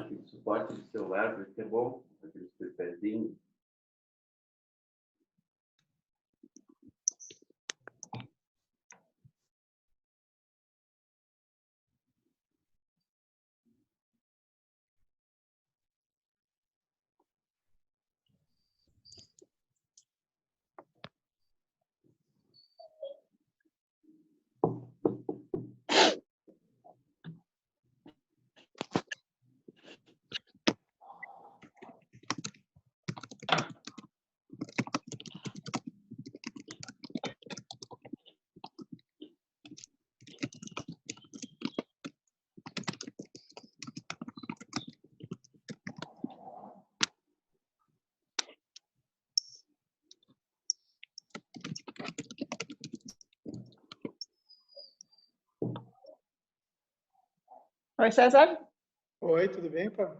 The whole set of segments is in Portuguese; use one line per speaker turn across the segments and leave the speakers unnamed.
aquele suporte de celular, vai ser bom, aquele pezinho.
Oi, César.
Oi, tudo bem, pá?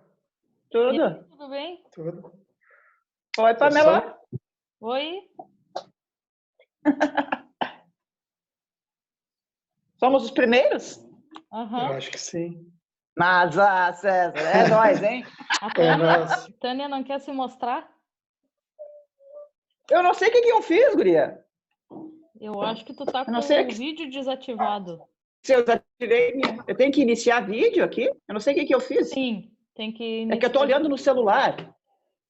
Tudo?
Tudo bem?
Tudo.
Oi, Pamela.
Oi?
Somos os primeiros?
Aham.
Eu acho que sim.
Mas, César, é nós, hein?
A
nós.
Tânia não quer se mostrar?
Eu não sei o que eu fiz, guria.
Eu acho que tu tá
Eu
com
não sei
o vídeo desativado.
se eu desativei. Eu tenho que iniciar vídeo aqui? Eu não sei o que eu fiz.
Sim, tem que iniciar.
É que eu tô olhando no celular.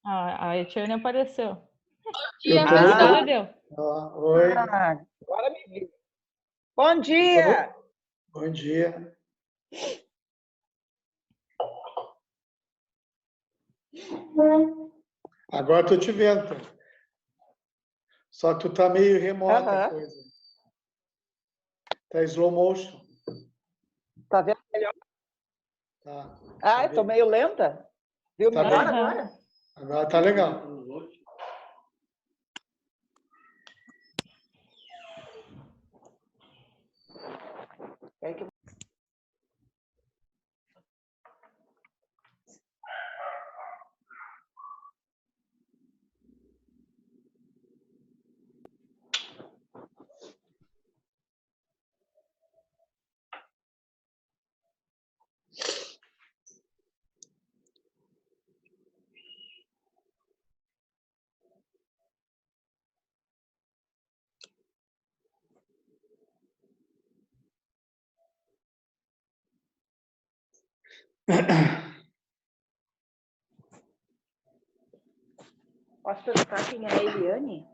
Ah, a Etiane apareceu.
Eu tô
Agora
no...
deu.
Oi.
Agora me vi. Bom dia!
Bom dia. Agora tô te vendo. Só que tu tá meio remota a coisa. Tá slow motion.
Tá vendo melhor?
Tá.
Eu tô meio lenta. Viu
Tá
melhor
bem.
agora?
Agora tá legal.
Posso perguntar quem é a Eliane?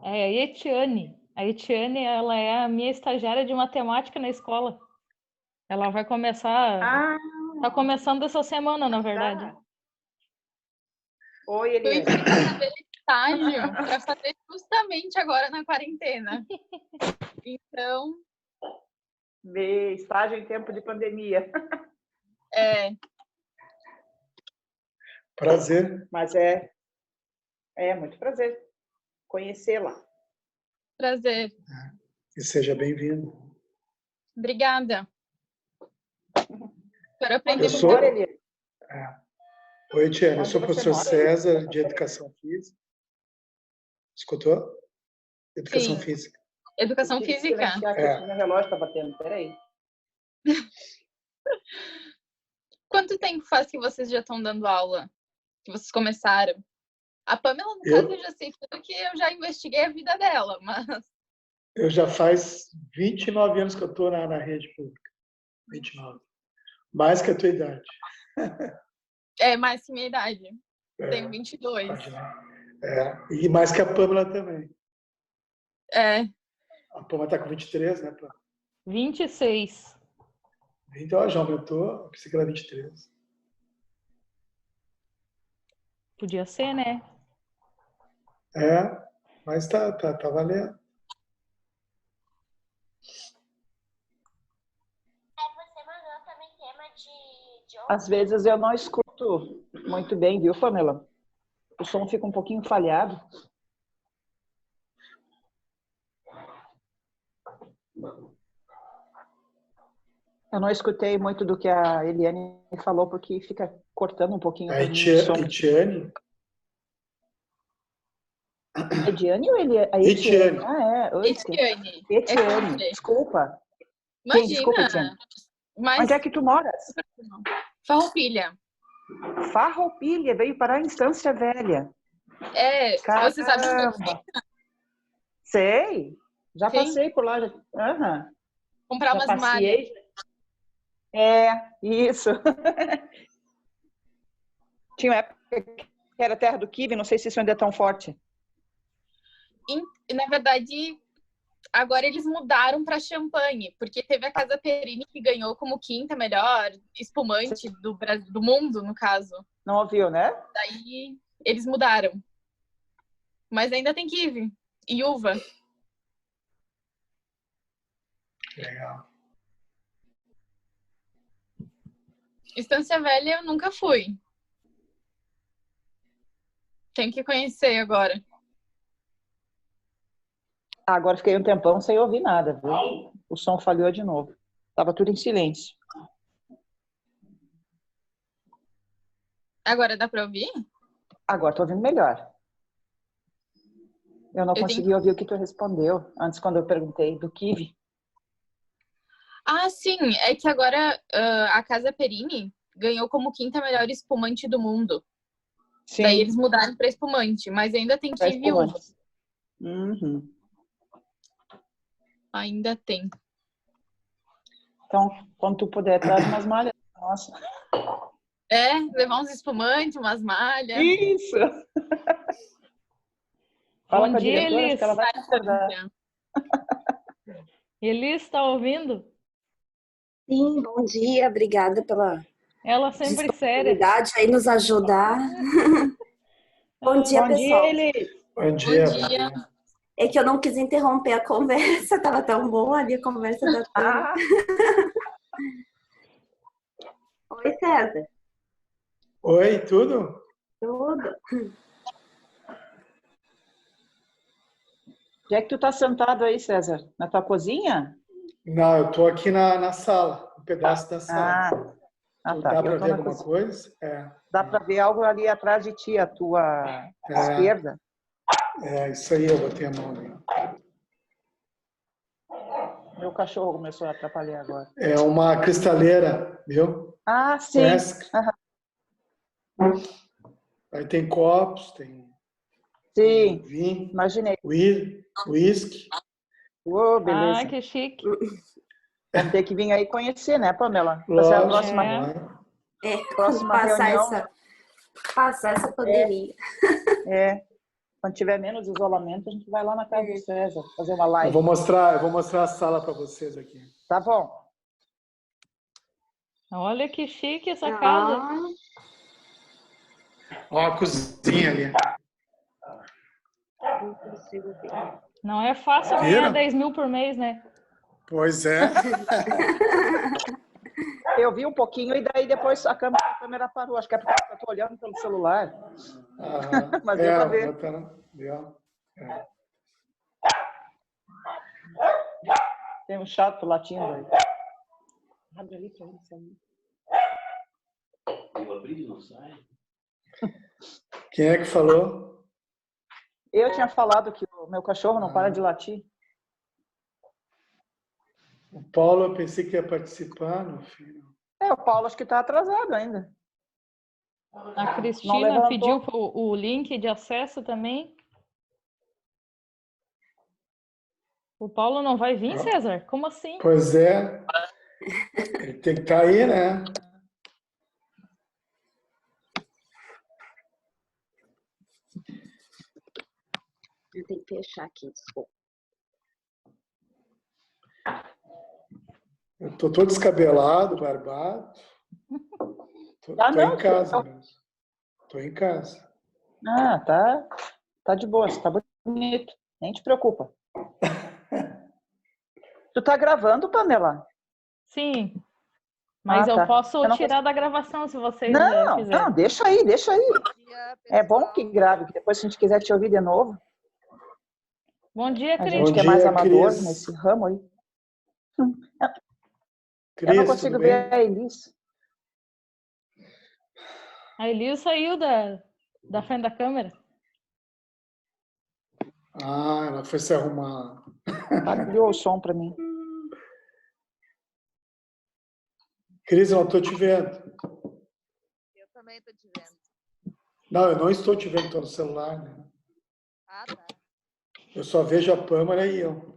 É a Etiane. A Etiane, ela é a minha estagiária de matemática na escola. Ela vai começar... Tá começando essa semana, na verdade.
Oi, Eliane.
Eu fui fazer estágio para fazer justamente agora na quarentena. Então...
Estágio em tempo de pandemia.
Prazer.
Mas é muito prazer conhecê-la.
Prazer.
E seja bem-vindo.
Obrigada. Quero aprender
Eu sou...
muita coisa.
Oi, Tiane. Eu sou o
Onde você
professor
mora?
César, de Educação Física. Escutou? Educação
Sim.
Física.
Educação
Tive que
física?
silenciar aqui, meu relógio tá batendo. Peraí.
Quanto tempo faz que vocês já estão dando aula? Que vocês começaram? A Pamela, no caso, eu já sei porque eu já investiguei a vida dela, mas...
Eu já faz 29 anos que eu estou na rede pública. 29. Mais que a tua idade.
É mais que minha idade. Tenho 22.
E mais que a Pamela também. A Pamela está com 23, né, Pamela?
26.
Então, já aumentou. Eu pensei que era 23.
Podia ser, né?
Mas tá valendo.
Às vezes eu não escuto muito bem, viu, Pamela? O som fica um pouquinho falhado. Eu não escutei muito do que a Eliane falou, porque fica cortando um pouquinho para mim o som.
Etiane?
Ediane ou Eliane? A
Etiane.
Oi,
Etiane.
Etiane, desculpa.
Imagina.
Desculpa, Etiane.
Mas...
Onde é que tu moras?
Farroupilha.
Farroupilha, veio parar em Estância Velha.
Você sabe onde é que
Caramba. Sei, já
Sim.
passei por lá. Aham.
comprar
Já
umas malhas.
passei. É, isso. Tinha uma época que era terra do quibe, não sei se isso ainda é tão forte.
Na verdade, agora eles mudaram para champanhe, porque teve a Casa Perini que ganhou como quinta melhor espumante do Brasil, do mundo, no caso.
Não ouviu, né?
Daí eles mudaram. Mas ainda tem kiwi e uva.
Legal.
Estância Velha eu nunca fui. Tem que conhecer agora.
Agora fiquei um tempão sem ouvir nada, viu? O som falhou de novo. Tava tudo em silêncio.
Agora dá para ouvir?
Agora tô ouvindo melhor. Eu não consegui ouvir o que tu respondeu antes, quando eu perguntei do kiwi.
Ah, sim. É que agora a Casa Perini ganhou como quinta melhor espumante do mundo.
Sim.
Daí eles mudaram para espumante, mas ainda tem
Pra
kiwi e uva.
espumante. Uhum.
Ainda tem.
Então, quando tu puder, traz umas malhas. Nossa.
Levar uns espumantes, umas malhas.
Isso! Fala
Bom
com a
dia,
diretora, acho
Elis.
que ela vai concordar.
Elis, está ouvindo?
Sim, bom dia, obrigada pela
Ela sempre séria.
disponibilidade aí nos ajudar. Bom dia,
Bom
pessoal.
dia, Eli.
Bom dia.
Bom
Bom
dia.
dia.
É que eu não quis interromper a conversa, estava tão boa ali a conversa da turma.
Ah,
Oi, César.
Oi, tudo?
Tudo?
onde é que tu tá sentado aí, César? Na tua cozinha?
Não, eu tô aqui na sala, um pedaço da sala.
Tá.
Dá para
Eu tô
ver
na
alguma
cozinha.
coisa?
Dá para ver algo ali atrás de ti, a tua esquerda.
Isso aí, eu botei a mão ali.
Meu cachorro começou a atrapalhar agora.
É uma cristaleira, viu?
Ah, sim.
Conhece?
Aham.
Aí tem copos, tem
Sim,
vinho,
imaginei.
whisky.
Ô, beleza.
Ah, que chique.
Vamos ter que vir aí conhecer, né, Pamela? Vai ser a
Lógico.
próxima,
Quando
próxima
passar
reunião.
essa pandemia.
Quando tiver menos isolamento, a gente vai lá na casa do César fazer uma
Eu
live.
vou mostrar a sala para vocês aqui.
Tá bom.
Olha que chique essa casa.
Ó, a cozinha ali.
Não consigo ver.
Não é fácil ganhar 10 mil por mês, né?
Pois é.
Eu vi um pouquinho e daí depois a câmera parou. Acho que é porque eu tô olhando pelo celular. Mas deu pra ver. Tem um chato latindo aí. Abre ali pra ele sair.
Quem é que falou?
Eu tinha falado que o meu cachorro não para de latir.
O Paulo, eu pensei que ia participar, meu filho.
O Paulo acho que tá atrasado ainda.
A Cristina pediu o link de acesso também. O Paulo não vai vir, César? Como assim?
Pois é. Ele tem que estar aí, né?
Eu tenho que fechar aqui, desculpa.
Eu tô todo descabelado, barbado. Tô em casa mesmo. Tô em casa.
Ah, tá de boa, tá bonito. Nem te preocupa. Tu tá gravando, Pamela?
Sim. Mas eu posso tirar da gravação se vocês quiserem.
Não, deixa aí. É bom que grave, que depois se a gente quiser te ouvir de novo.
Bom dia, Cris.
A gente que é mais amador nesse ramo aí.
Cris,
eu não consigo ver a Elis.
A Elis saiu da frente da câmera.
Ah, ela foi se arrumar.
Abriu o som para mim.
Cris, eu não tô te vendo.
Eu também também tô te vendo.
Não, eu não estou te vendo, estou no celular, né?
Ah, tá.
Eu só vejo a Pâmela e eu.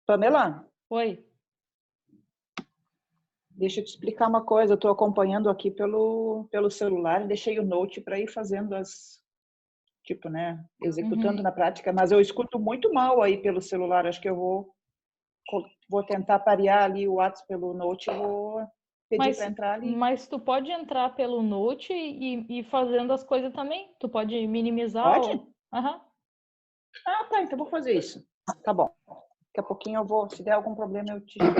Pamela,
Oi.
deixa eu te explicar uma coisa. Eu estou acompanhando aqui pelo celular e deixei o note para ir fazendo tipo, né, executando na prática, mas eu escuto muito mal aí pelo celular. Acho que eu vou tentar parear ali o WhatsApp pelo note e vou pedir para entrar ali.
Mas tu pode entrar pelo Note e fazendo as coisas também. Tu pode minimizar.
Pode?
Aham.
Ah, tá, então vou fazer isso. Tá bom. Daqui a pouquinho eu vou, se der algum problema, eu te chamo.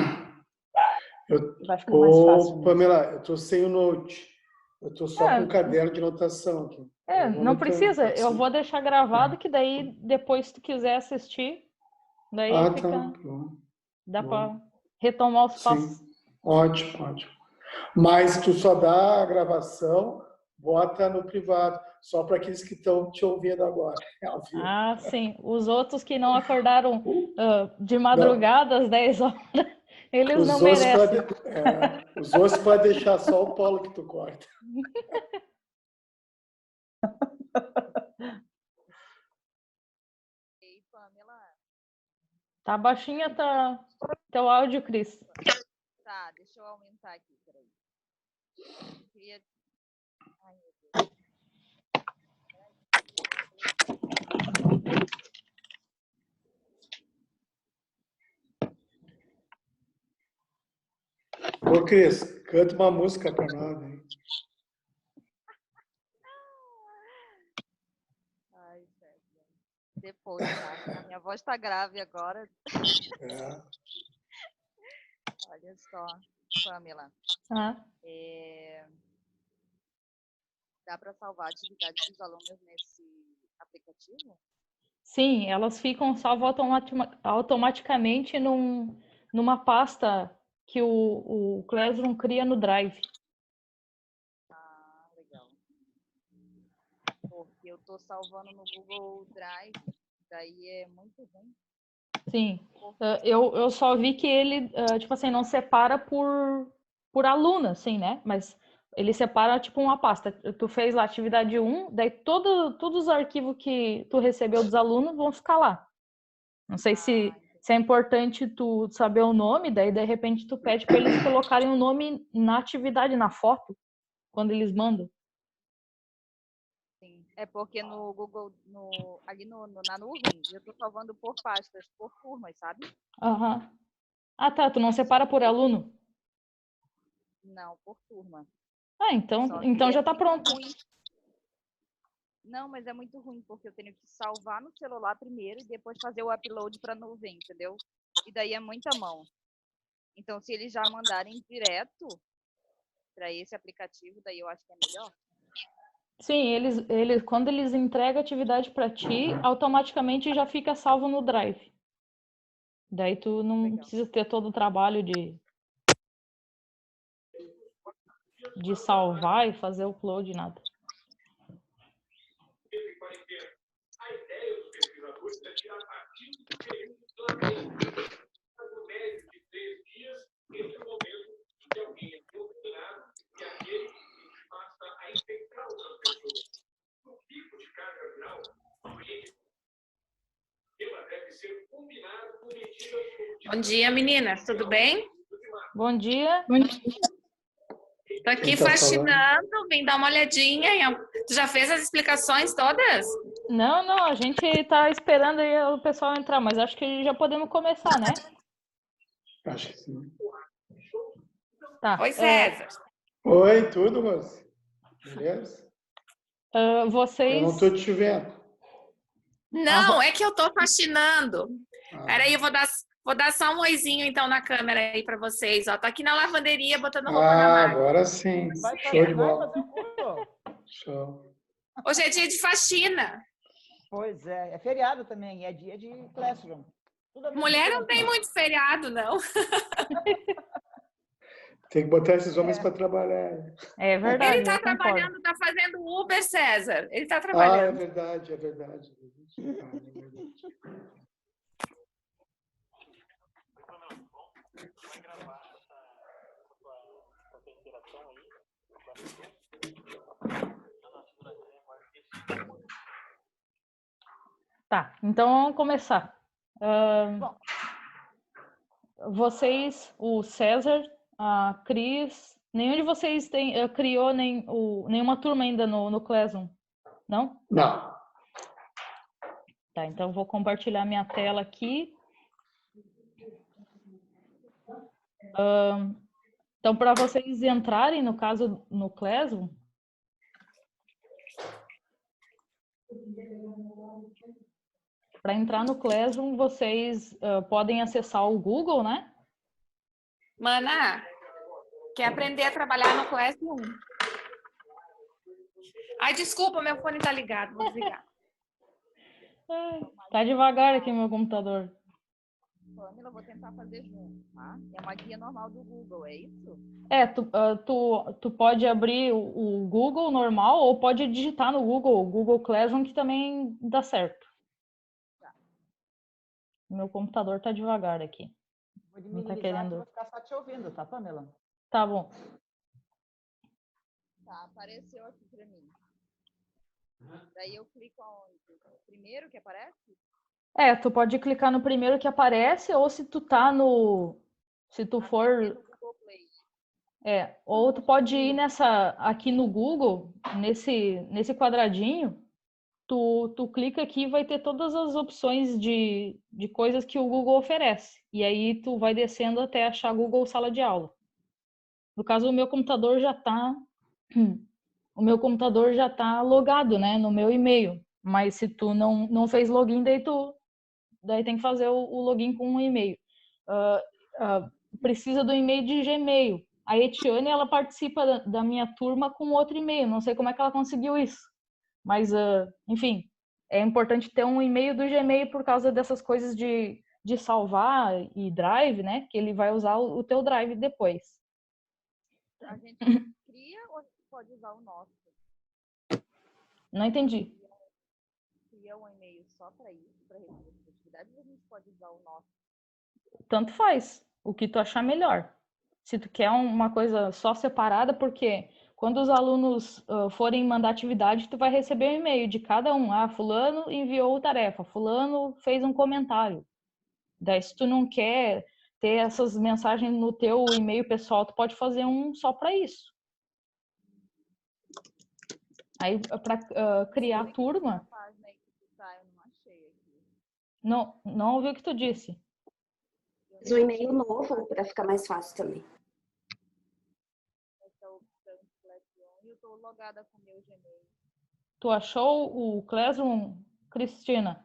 Vai ficar mais fácil mesmo.
Pamela, eu estou sem o note. Eu estou só com o caderno de anotação aqui.
Não precisa. Eu vou deixar gravado que daí depois se tu quiser assistir, daí fica.
Tá.
Dá para retomar os passos.
Sim. Ótimo. Mas tu só dá a gravação, bota no privado, só para aqueles que estão te ouvindo agora.
Ah, sim. Os outros que não acordaram de madrugada às 10 horas, eles não merecem.
Os outros podem deixar só o polo que tu corta.
Ei, Pamela.
Tá baixinha teu áudio, Cris.
Tá, deixa eu aumentar aqui, peraí. Queria... Ai, meu Deus.
Ô, Cris, canta uma música para nós, hein?
Ai, sério. Depois, tá? A minha voz tá grave agora. Olha só, Pamela. Dá para salvar a atividade dos alunos nesse aplicativo?
Sim, elas ficam salvas automaticamente numa pasta que o Classroom cria no Drive.
Ah, legal. Porque eu tô salvando no Google Drive, daí é muito ruim.
Sim, eu só vi que ele, tipo assim, não separa por aluno, assim, né? Mas ele separa, tipo, uma pasta. Tu fez lá atividade 1, daí todos os arquivos que tu recebeu dos alunos vão ficar lá. Não sei se é importante tu saber o nome, daí, de repente, tu pede para eles colocarem o nome na atividade, na foto, quando eles mandam.
Sim, é porque no Google, ali na nuvem, eu tô salvando por pastas, por turmas, sabe?
Aham. Ah, tá, tu não separa por aluno?
Não, por turma.
Ah, então já tá pronto.
Não, mas é muito ruim, porque eu tenho que salvar no celular primeiro e depois fazer o upload para a nuvem, entendeu? E daí é muita mão. Então, se eles já mandarem direto para esse aplicativo, daí eu acho que é melhor.
Sim, quando eles entregam a atividade para ti, automaticamente já fica salvo no Drive. Daí tu não precisa ter todo o trabalho de salvar e fazer o upload, nada.
A ideia dos pesquisadores é tirar partido do período de isolamento, no médio de 3 dias, entre o momento em que alguém é contaminado e aquele que passa a infectar outras pessoas. No pico de carga viral, ela deve ser combinada com medidas...
Bom dia, meninas. Tudo bem?
Bom dia.
Tô aqui faxinando, vim dar uma olhadinha. Tu já fez as explicações todas?
Não, a gente tá esperando aí o pessoal entrar, mas acho que já podemos começar, né?
Acho que sim.
Tá. Oi, César.
Oi, tudo, moça? Beleza?
Vocês...
Eu não tô te vendo.
Não, é que eu tô faxinando. Peraí, eu vou dar só um oizinho, então, na câmera aí para vocês. Ó, tô aqui na lavanderia, botando roupa na máquina.
Agora sim. Show de bola. Show.
Hoje é dia de faxina.
Pois é feriado também, é dia de Classroom.
Mulher não tem muito feriado, não.
Tem que botar esses homens para trabalhar.
É verdade.
Ele tá trabalhando, tá fazendo Uber, César. Ele tá trabalhando.
É verdade.
Tá, então vamos começar. Vocês, o César, a Cris, nenhum de vocês criou nenhuma turma ainda no Classroom, não?
Não.
Tá, então vou compartilhar minha tela aqui. Então, para vocês entrarem, no caso, no Classroom, para entrar no Classroom, vocês podem acessar o Google, né?
Mana, quer aprender a trabalhar no Classroom? Ai, desculpa, meu fone tá ligado, vou desligar.
Tá devagar aqui meu computador.
Pamela, eu vou tentar fazer junto, tá? É uma guia normal do Google, é isso?
Tu pode abrir o Google normal ou pode digitar no Google Classroom, que também dá certo.
Tá.
Meu computador tá devagar aqui.
Vou
Não tá
minimizar,
querendo.
vou ficar só te ouvindo, tá, Pamela?
Tá bom.
Tá, apareceu aqui pra mim. Daí eu clico aonde? Primeiro que aparece?
Tu pode clicar no primeiro que aparece, ou se tu tá no... Se tu for...
No Google Play.
Ou tu pode ir aqui no Google, nesse quadradinho, tu clica aqui e vai ter todas as opções de coisas que o Google oferece. E aí tu vai descendo até achar Google Sala de Aula. No caso, o meu computador já tá logado, né, no meu e-mail. Mas se tu não fez login, daí tem que fazer o login com um e-mail. Precisa do e-mail de Gmail. A Etiane, ela participa da minha turma com outro e-mail. Não sei como é que ela conseguiu isso. Mas, enfim, é importante ter um e-mail do Gmail por causa dessas coisas de salvar e drive, né? Que ele vai usar o teu drive depois.
A gente cria ou pode usar o nosso?
Não entendi.
Cria um e-mail só para isso, para receber as atividades, ou a gente pode usar o nosso?
Tanto faz. O que tu achar melhor. Se tu quer uma coisa só separada, porque quando os alunos forem mandar atividade, tu vai receber um e-mail de cada um. Fulano enviou tarefa, fulano fez um comentário. Daí, se tu não quer ter essas mensagens no teu e-mail pessoal, tu pode fazer um só para isso. Aí, para criar a turma...
Eu não achei aqui.
Não ouvi o que tu disse.
Fiz um e-mail novo para ficar mais fácil também.
Essa opção de Classroom, e eu estou logada com o meu Gmail.
Tu achou o Classroom, Cristina?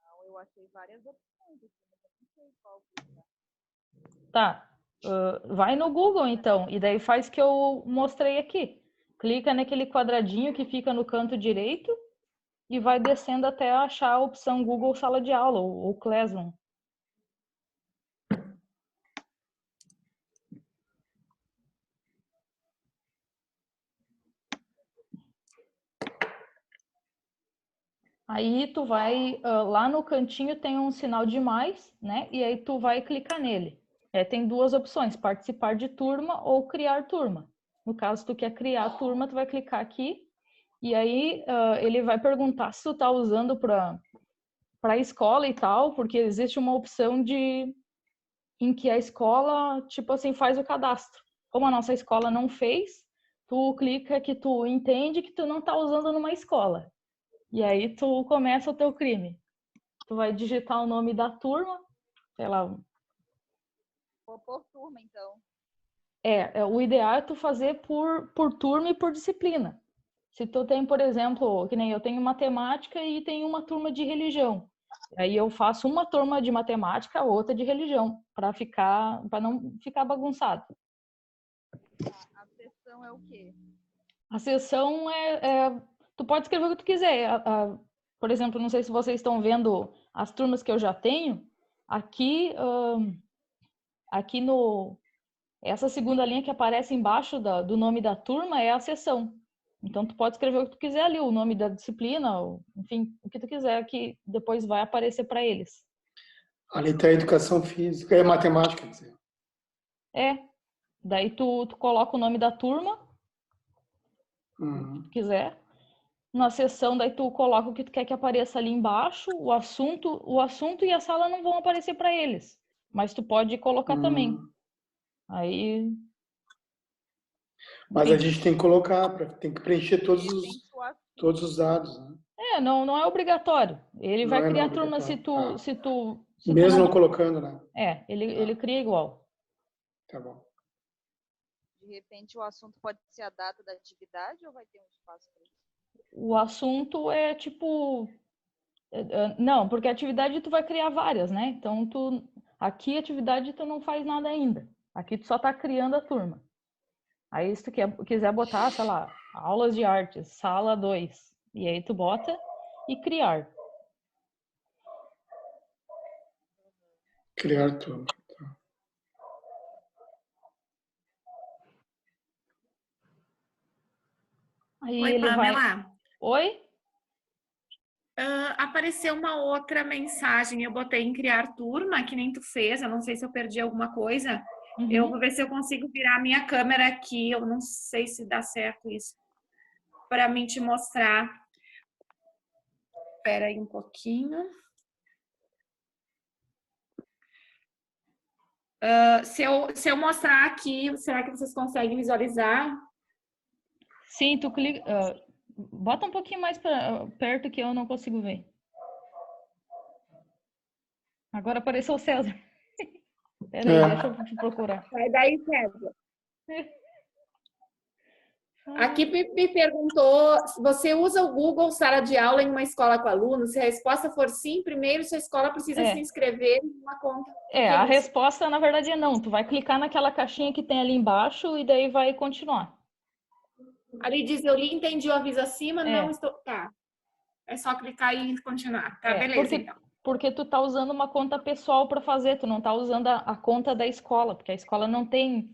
Não, eu achei várias opções aqui, mas eu não sei qual clicar.
Tá. Vai no Google, então, e daí faz o que eu mostrei aqui. Clica naquele quadradinho que fica no canto direito e vai descendo até achar a opção Google Sala de Aula, ou Classroom. Aí tu vai, lá no cantinho tem um sinal de mais, né? E aí tu vai clicar nele. Tem duas opções, participar de turma ou criar turma. No caso, tu quer criar turma, tu vai clicar aqui. E aí ele vai perguntar se tu tá usando para a escola e tal, porque existe uma opção em que a escola, tipo assim, faz o cadastro. Como a nossa escola não fez, tu clica que tu entende que tu não tá usando numa escola. E aí tu começa o teu crime. Tu vai digitar o nome da turma, sei lá.
Vou por turma, então.
O ideal é tu fazer por turma e por disciplina. Se tu tem, por exemplo, que nem eu tenho matemática e tenho uma turma de religião. Aí eu faço uma turma de matemática, outra de religião, para não ficar bagunçado.
A sessão é o quê?
A sessão tu pode escrever o que tu quiser. Por exemplo, não sei se vocês estão vendo as turmas que eu já tenho. Aqui essa segunda linha que aparece embaixo do nome da turma é a sessão. Então, tu pode escrever o que tu quiser ali, o nome da disciplina, enfim, o que tu quiser, que depois vai aparecer para eles.
Ali está a educação física, matemática, quer dizer.
Daí tu coloca o nome da turma,
Uhum.
se quiser. Na seção, daí tu coloca o que tu quer que apareça ali embaixo, o assunto e a sala não vão aparecer para eles. Mas tu pode colocar também. Aí.
Mas a gente tem que colocar, tem que preencher todos os dados, né?
Não é obrigatório. Ele vai
Não é
criar
não
turma se
obrigatório.
tu, se tu, se tu
Mesmo
não.
não colocando, né?
Ele cria igual.
Tá bom.
De repente o assunto pode ser a data da atividade ou vai ter um espaço para isso?
O assunto é tipo. Não, porque a atividade tu vai criar várias, né? Então aqui atividade tu não faz nada ainda. Aqui tu só tá criando a turma. Aí se tu quiser botar, sei lá, aulas de artes, sala 2. E aí tu bota e criar.
Criar turma.
Aí
Oi,
ele vai.
Pamela.
Oi?
Apareceu uma outra mensagem. Eu botei em criar turma, que nem tu fez. Eu não sei se eu perdi alguma coisa.
Uhum.
Eu vou ver se eu consigo virar a minha câmera aqui. Eu não sei se dá certo isso. Para mim te mostrar. Espera aí um pouquinho. Se eu mostrar aqui, será que vocês conseguem visualizar?
Sim, tu clica. Bota um pouquinho mais perto que eu não consigo ver. Agora apareceu o César. Peraí, deixa eu procurar.
Sai daí, César. Aqui me perguntou se você usa o Google Sala de Aula em uma escola com alunos. Se a resposta for sim, primeiro sua escola precisa se inscrever em uma conta.
A resposta, na verdade, é não. Tu vai clicar naquela caixinha que tem ali embaixo e daí vai continuar.
Ali diz, eu lhe entendi o aviso acima, não estou... Tá. É só clicar e continuar. Tá, beleza, então.
Porque tu tá usando uma conta pessoal para fazer, tu não tá usando a conta da escola, porque a escola não tem...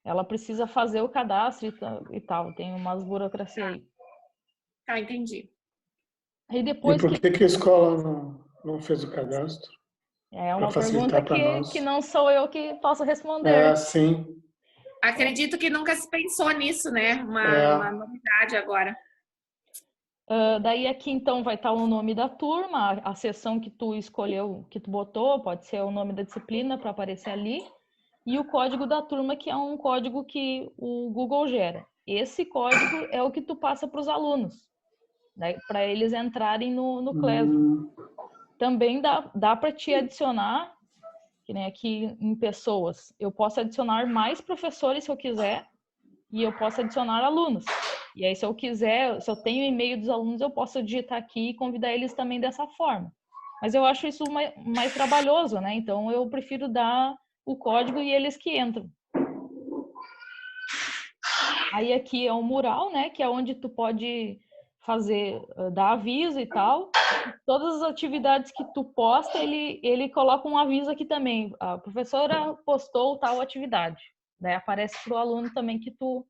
Ela precisa fazer o cadastro e tal. Tem umas burocracias aí.
Tá, entendi.
E depois
por que a escola não fez o cadastro?
É uma pergunta que não sou eu que posso responder.
É, sim.
Acredito que nunca se pensou nisso, né? Uma novidade agora.
Daí aqui, então, vai estar o nome da turma, a seção que tu escolheu, que tu botou, pode ser o nome da disciplina para aparecer ali, e o código da turma, que é um código que o Google gera. Esse código é o que tu passa para os alunos, né, para eles entrarem no Classroom. Também dá para te adicionar, que nem aqui em pessoas, eu posso adicionar mais professores se eu quiser, e eu posso adicionar alunos. E aí, se eu quiser, se eu tenho e-mail dos alunos, eu posso digitar aqui e convidar eles também dessa forma. Mas eu acho isso mais trabalhoso, né? Então, eu prefiro dar o código e eles que entram. Aí, aqui é o mural, né? Que é onde tu pode dar aviso e tal. Todas as atividades que tu posta, ele coloca um aviso aqui também. A professora postou tal atividade. Daí aparece para o aluno também que tu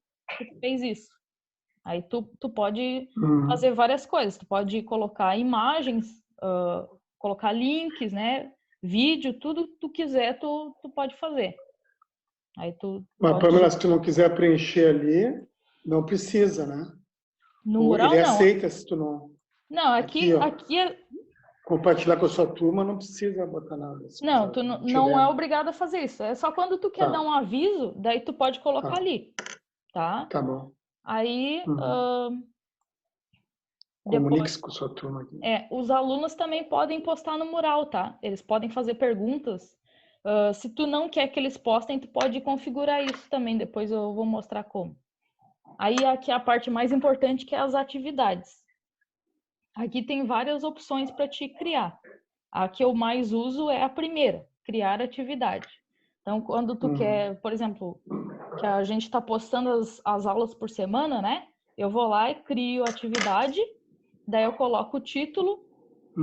fez isso. Aí tu pode fazer várias coisas. Tu pode colocar imagens, colocar links, né? Vídeo, tudo que tu quiser, tu pode fazer. Aí
Mas, Pamela, se tu não quiser preencher ali, não precisa, né?
No mural,
ele
não.
aceita se tu não...
Não, aqui é...
Compartilhar com a sua turma, não precisa botar nada.
Não, tu não é obrigado a fazer isso. É só quando tu quer dar um aviso, daí tu pode colocar ali, tá?
Tá bom.
Aí...
Comunique-se com a sua turma aqui.
Os alunos também podem postar no mural, tá? Eles podem fazer perguntas. Se tu não quer que eles postem, tu pode configurar isso também. Depois eu vou mostrar como. Aí aqui é a parte mais importante, que é as atividades. Aqui tem várias opções para te criar. A que eu mais uso é a primeira, criar atividade. Então, quando tu quer, por exemplo, que a gente está postando as aulas por semana, né? Eu vou lá e crio atividade, daí eu coloco o título,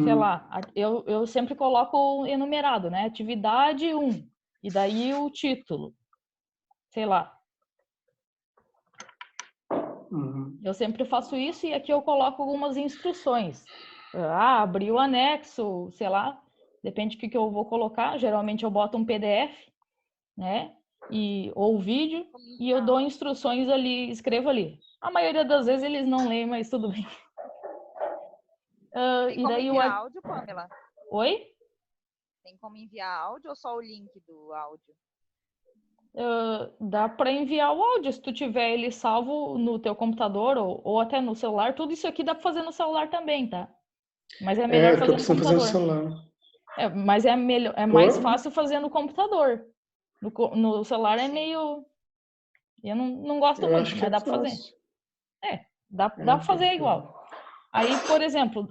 sei lá, eu sempre coloco enumerado, né? Atividade 1, e daí o título, sei lá. Eu sempre faço isso e aqui eu coloco algumas instruções. Abrir o anexo, sei lá, depende do que eu vou colocar. Geralmente eu boto um PDF, né? ou vídeo, e eu dou instruções ali, escrevo ali. A maioria das vezes eles não leem, mas tudo bem.
Tem
E
como
daí
enviar áudio, Pamela?
Oi?
Tem como enviar áudio ou só o link do áudio?
Dá para enviar o áudio, se tu tiver ele salvo no teu computador ou até no celular. Tudo isso aqui dá para fazer no celular também, tá? Mas é melhor
É,
fazer no
opção fazer no
computador.
celular.
Mas é mais fácil fazer no computador. No celular é meio... Eu não gosto
Eu
muito,
acho que
mas
é
dá para fazer.
fácil.
Dá para fazer igual. Aí, por exemplo,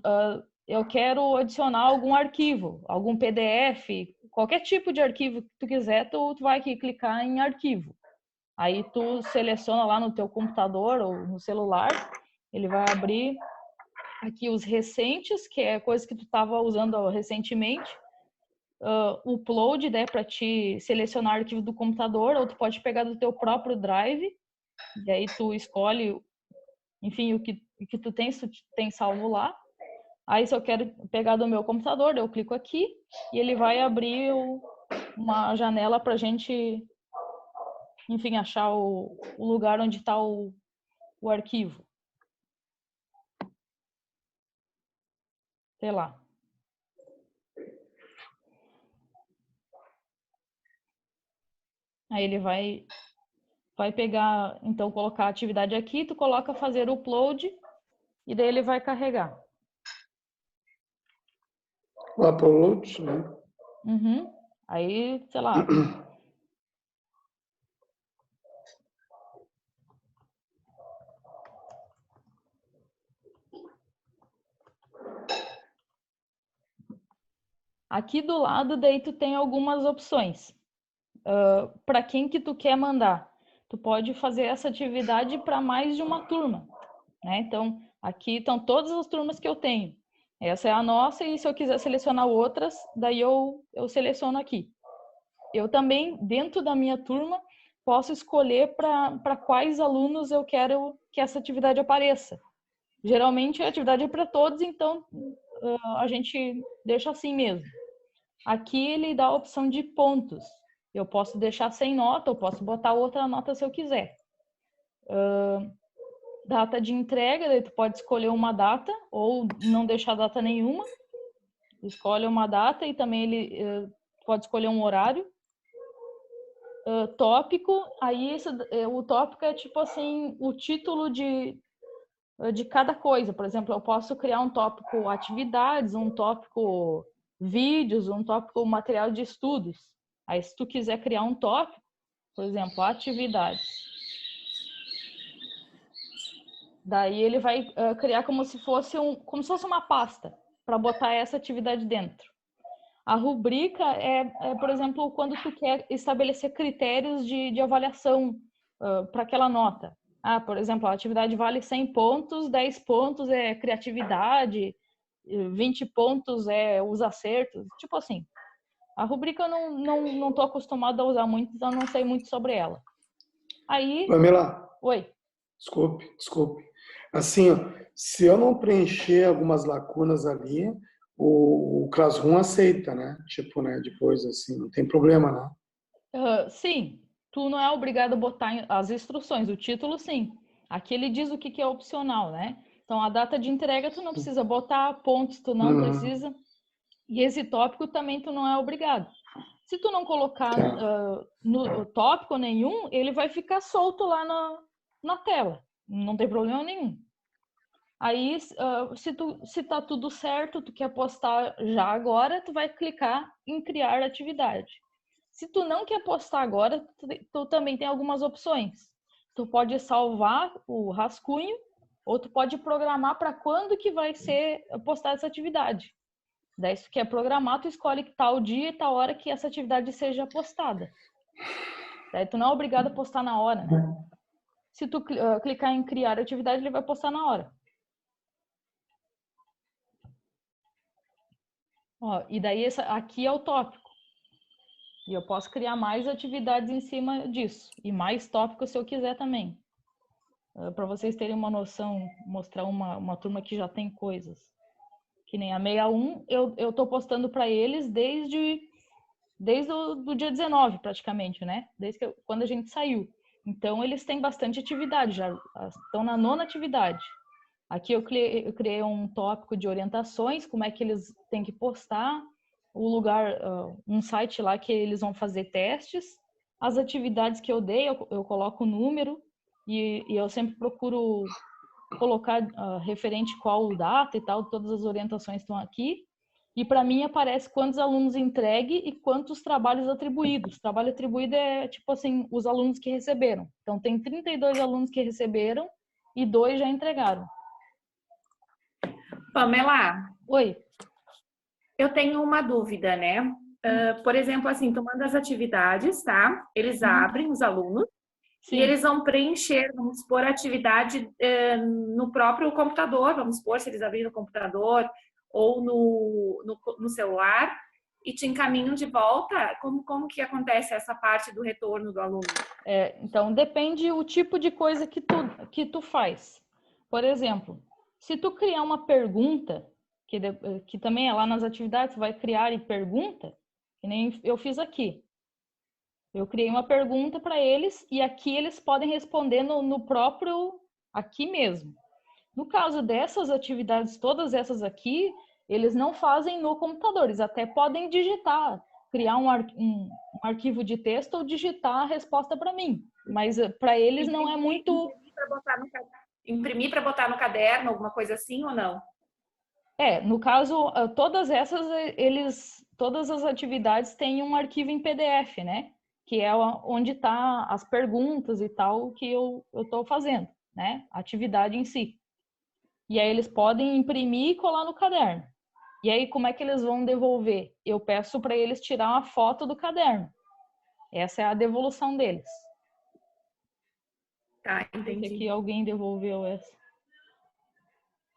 eu quero adicionar algum arquivo, algum PDF, qualquer tipo de arquivo que tu quiser, tu vai aqui clicar em arquivo. Aí tu seleciona lá no teu computador ou no celular, ele vai abrir aqui os recentes, que é coisa que tu estava usando recentemente. Upload, né, para te selecionar arquivo do computador, ou tu pode pegar do teu próprio drive, e aí tu escolhe, enfim, o que tu tem salvo lá. Aí se eu quero pegar do meu computador, eu clico aqui e ele vai abrir uma janela para a gente, enfim, achar o lugar onde está o arquivo. Sei lá. Aí ele vai pegar, então, colocar a atividade aqui, tu coloca fazer upload e daí ele vai carregar.
O upload, né?
Uhum. Aí, sei lá. Aqui do lado, daí tu tem algumas opções. Para quem que tu quer mandar? Tu pode fazer essa atividade para mais de uma turma, né? Então, aqui estão todas as turmas que eu tenho. Essa é a nossa, e se eu quiser selecionar outras, daí eu seleciono aqui. Eu também, dentro da minha turma, posso escolher para quais alunos eu quero que essa atividade apareça. Geralmente a atividade é para todos, então a gente deixa assim mesmo. Aqui ele dá a opção de pontos. Eu posso deixar sem nota, eu posso botar outra nota se eu quiser. Data de entrega, daí tu pode escolher uma data ou não deixar data nenhuma. Escolhe uma data e também ele pode escolher um horário. Tópico, aí o tópico é tipo assim, o título de cada coisa. Por exemplo, eu posso criar um tópico atividades, um tópico vídeos, um tópico material de estudos. Aí, se tu quiser criar um tópico, por exemplo, atividades, daí ele vai criar como se fosse uma pasta para botar essa atividade dentro. A rubrica por exemplo, quando tu quer estabelecer critérios de avaliação para aquela nota. Por exemplo, a atividade vale 100 pontos, 10 pontos é criatividade, 20 pontos é os acertos, tipo assim. A rubrica eu não tô acostumada a usar muito, então não sei muito sobre ela. Aí...
Pamela.
Oi.
Desculpe. Assim, ó, se eu não preencher algumas lacunas ali, o Classroom aceita, né? Tipo, né? Depois, assim, não tem problema, né?
Sim. Tu não é obrigado a botar as instruções, o título sim. Aqui ele diz o que é opcional, né? Então, a data de entrega tu não precisa botar, pontos tu não precisa. E esse tópico também tu não é obrigado. Se tu não colocar no tópico nenhum, ele vai ficar solto lá na tela. Não tem problema nenhum. Aí, se tá tudo certo, tu quer postar já agora, tu vai clicar em criar atividade. Se tu não quer postar agora, tu também tem algumas opções. Tu pode salvar o rascunho ou tu pode programar para quando que vai ser postada essa atividade. Daí, se tu quer programar, tu escolhe que tal dia e tal hora que essa atividade seja postada. Daí, tu não é obrigado a postar na hora, né? Se tu clicar em criar atividade, ele vai postar na hora. E daí, aqui é o tópico. E eu posso criar mais atividades em cima disso. E mais tópicos se eu quiser também. Para vocês terem uma noção, mostrar uma turma que já tem coisas. Que nem a 61, eu tô postando para eles desde desde o do dia 19, praticamente, né? Desde quando a gente saiu. Então, eles têm bastante atividade, já estão na 9ª atividade. Aqui eu criei um tópico de orientações, como é que eles têm que postar, o lugar, um site lá que eles vão fazer testes, as atividades que eu dei, eu coloco o número, e eu sempre procuro colocar referente qual data e tal, todas as orientações estão aqui. E para mim aparece quantos alunos entregue e quantos trabalhos atribuídos. Trabalho atribuído é tipo assim, os alunos que receberam. Então tem 32 alunos que receberam e 2 já entregaram.
Pamela,
Oi.
eu tenho uma dúvida, né? Por exemplo, assim, tu manda as atividades, tá? Eles abrem, os alunos,
Sim.
e eles vão preencher, vamos supor, a atividade no próprio computador, vamos supor, se eles abrirem no computador ou no celular, e te encaminham de volta. Como que acontece essa parte do retorno do aluno?
Então, depende o tipo de coisa que tu faz. Por exemplo, se tu criar uma pergunta, que também é lá nas atividades, tu vai criar e pergunta, que nem eu fiz aqui. Eu criei uma pergunta para eles e aqui eles podem responder no próprio, aqui mesmo. No caso dessas atividades, todas essas aqui, eles não fazem no computador, eles até podem digitar, criar um arquivo de texto ou digitar a resposta para mim. Mas para eles não é muito...
Imprimir para botar no caderno, alguma coisa assim ou não?
No caso, todas as atividades têm um arquivo em PDF, né? Que é onde tá as perguntas e tal que eu estou fazendo, né? A atividade em si. E aí eles podem imprimir e colar no caderno. E aí como é que eles vão devolver? Eu peço para eles tirar uma foto do caderno. Essa é a devolução deles.
Tá, entendi.
Aqui alguém devolveu essa.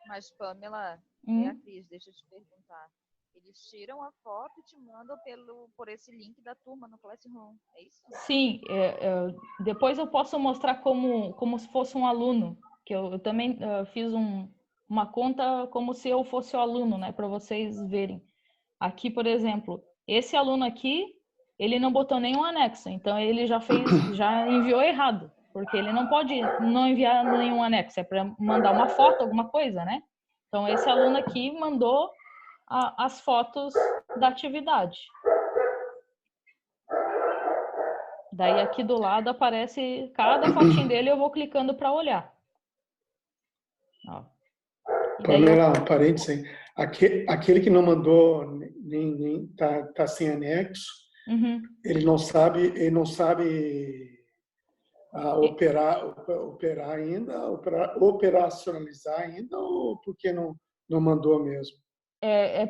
Mas, Pamela, Cris, deixa eu te perguntar. Eles tiram a foto e te mandam por esse link da turma no Classroom, é isso?
Sim, depois eu posso mostrar como se fosse um aluno, que eu também fiz uma conta como se eu fosse o aluno, né, para vocês verem. Aqui, por exemplo, esse aluno aqui, ele não botou nenhum anexo, então ele já enviou errado, porque ele não pode não enviar nenhum anexo, é para mandar uma foto, alguma coisa, né? Então esse aluno aqui mandou as fotos da atividade. Daí aqui do lado aparece cada fotinho dele, eu vou clicando para olhar. Ó.
Pamela, um parênteses aí. Aquele que não mandou, nem tá sem anexo, ele não sabe operar ainda, operacionalizar ainda, ou porque não mandou mesmo?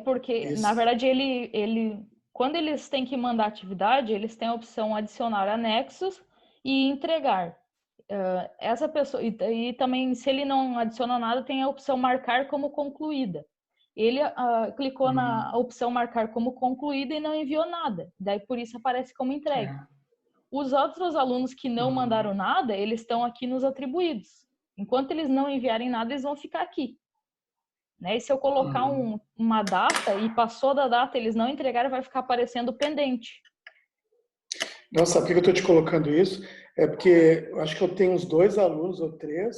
Porque, na verdade, quando eles têm que mandar atividade, eles têm a opção adicionar anexos e entregar. Essa pessoa, e também, se ele não adiciona nada, tem a opção marcar como concluída. Ele clicou na opção marcar como concluída e não enviou nada. Daí, por isso, aparece como entregue. Os outros alunos que não mandaram nada, eles estão aqui nos atribuídos. Enquanto eles não enviarem nada, eles vão ficar aqui. Né? E se eu colocar uma data e passou da data, eles não entregaram, vai ficar aparecendo pendente.
Nossa, por que eu estou te colocando isso? É porque eu acho que eu tenho uns 2 alunos ou 3,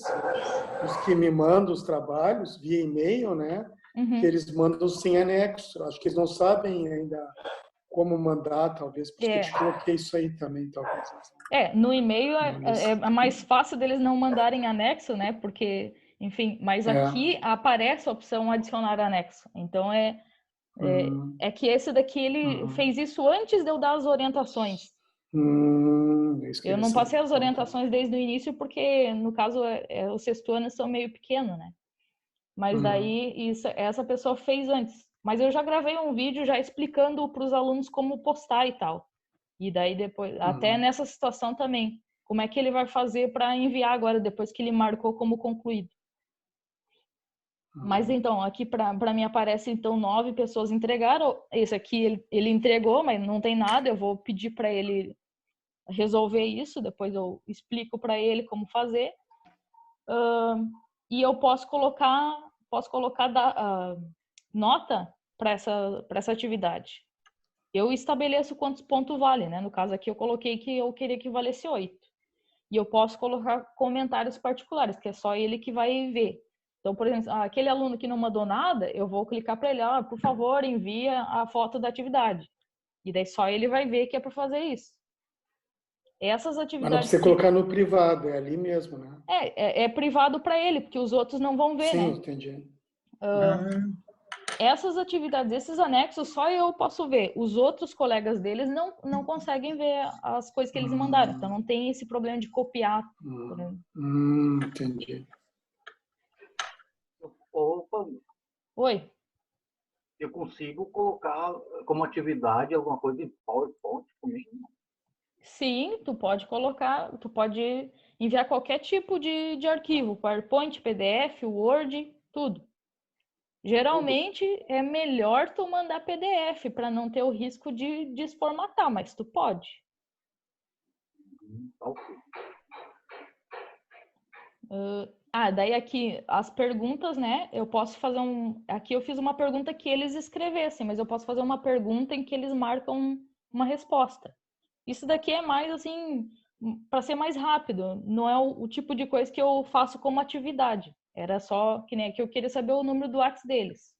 os que me mandam os trabalhos via e-mail, né? Que eles mandam sem anexo. Acho que eles não sabem ainda como mandar, talvez, porque eu te coloquei isso aí também, talvez.
No e-mail é mais fácil deles não mandarem anexo, né? Porque, enfim, mas aqui aparece a opção adicionar anexo. Então, é que esse daqui, ele fez isso antes de eu dar as orientações. Eu não passei as orientações desde o início porque, no caso, os 6º anos são meio pequenos, né? Mas daí, essa pessoa fez antes. Mas eu já gravei um vídeo já explicando para os alunos como postar e tal. E daí depois, até nessa situação também, como é que ele vai fazer para enviar agora, depois que ele marcou como concluído. Mas então, aqui para mim aparece, então, 9 pessoas entregaram. Esse aqui, ele entregou, mas não tem nada. Eu vou pedir para ele resolver isso, depois eu explico para ele como fazer. E eu posso colocar nota para essa atividade. eu estabeleço quantos pontos vale, né? No caso aqui eu coloquei que eu queria que valesse 8. E eu posso colocar comentários particulares, que é só ele que vai ver. Então, por exemplo, aquele aluno que não mandou nada, eu vou clicar para ele, por favor, envia a foto da atividade. E daí só ele vai ver que é para fazer isso. Essas
Mas não
atividades...
precisa colocar no privado, é ali mesmo, né?
É privado para ele, porque os outros não vão ver,
Sim,
né?
entendi.
Essas atividades, esses anexos, só eu posso ver. Os outros colegas deles não conseguem ver as coisas que eles mandaram. Então, não tem esse problema de copiar. Por exemplo.
Entendi.
Opa,
Oi?
eu consigo colocar como atividade alguma coisa em PowerPoint comigo?
Sim, tu pode colocar, tu pode enviar qualquer tipo de arquivo, PowerPoint, PDF, Word, tudo. Geralmente é melhor tu mandar PDF para não ter o risco de desformatar, mas tu pode.
Ok.
Daí aqui as perguntas, né? Eu posso fazer aqui eu fiz uma pergunta que eles escrevessem, mas eu posso fazer uma pergunta em que eles marcam uma resposta. Isso daqui é mais assim, para ser mais rápido, não é o tipo de coisa que eu faço como atividade. Era só que nem aqui eu queria saber o número do WhatsApp deles.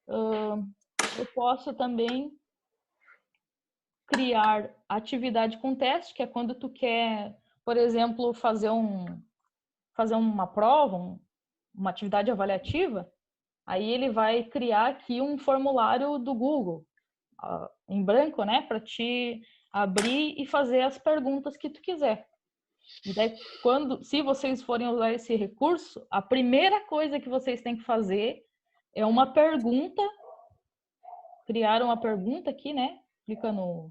Eu posso também criar atividade com teste, que é quando tu quer, por exemplo, fazer uma prova, uma atividade avaliativa, aí ele vai criar aqui um formulário do Google, em branco, né, para te abrir e fazer as perguntas que tu quiser. E daí, se vocês forem usar esse recurso, a primeira coisa que vocês têm que fazer é uma pergunta, criar uma pergunta aqui, né, clica no...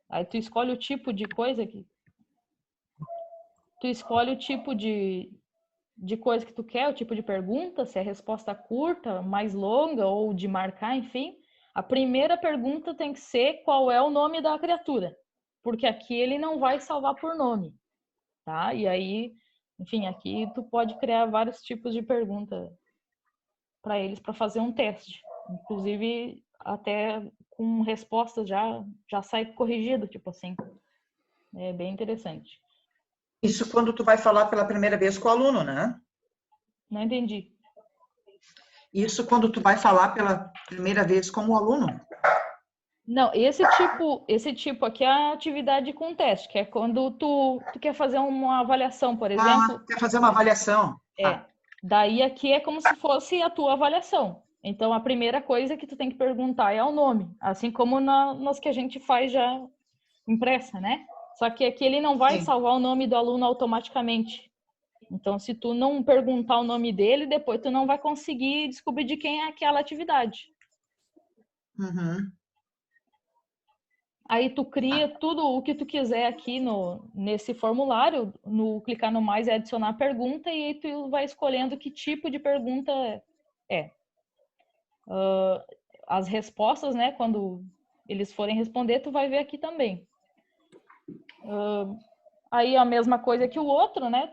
Aí tu escolhe o tipo de coisa aqui. Tu escolhe o tipo de coisa que tu quer, o tipo de pergunta, se é resposta curta, mais longa ou de marcar, enfim. A primeira pergunta tem que ser qual é o nome da criatura, porque aqui ele não vai salvar por nome, tá? E aí, enfim, aqui tu pode criar vários tipos de pergunta para eles para fazer um teste. Inclusive, até com respostas já sai corrigido, tipo assim. É bem interessante.
Isso quando tu vai falar pela primeira vez com o aluno, né?
Não entendi.
Isso quando tu vai falar pela primeira vez com o aluno?
Não, esse tipo aqui é a atividade com teste, que é quando tu quer fazer uma avaliação, por exemplo.
Quer fazer uma avaliação.
Daí aqui é como se fosse a tua avaliação. Então, a primeira coisa que tu tem que perguntar é o nome, assim como nas que a gente faz já impressa, né? Só que aqui ele não vai salvar o nome do aluno automaticamente. Então, se tu não perguntar o nome dele, depois tu não vai conseguir descobrir de quem é aquela atividade.
Uhum.
Aí tu cria tudo o que tu quiser aqui nesse formulário, clicar no mais e adicionar pergunta, e aí tu vai escolhendo que tipo de pergunta é. As respostas, né, quando eles forem responder, tu vai ver aqui também. Aí a mesma coisa que o outro, né,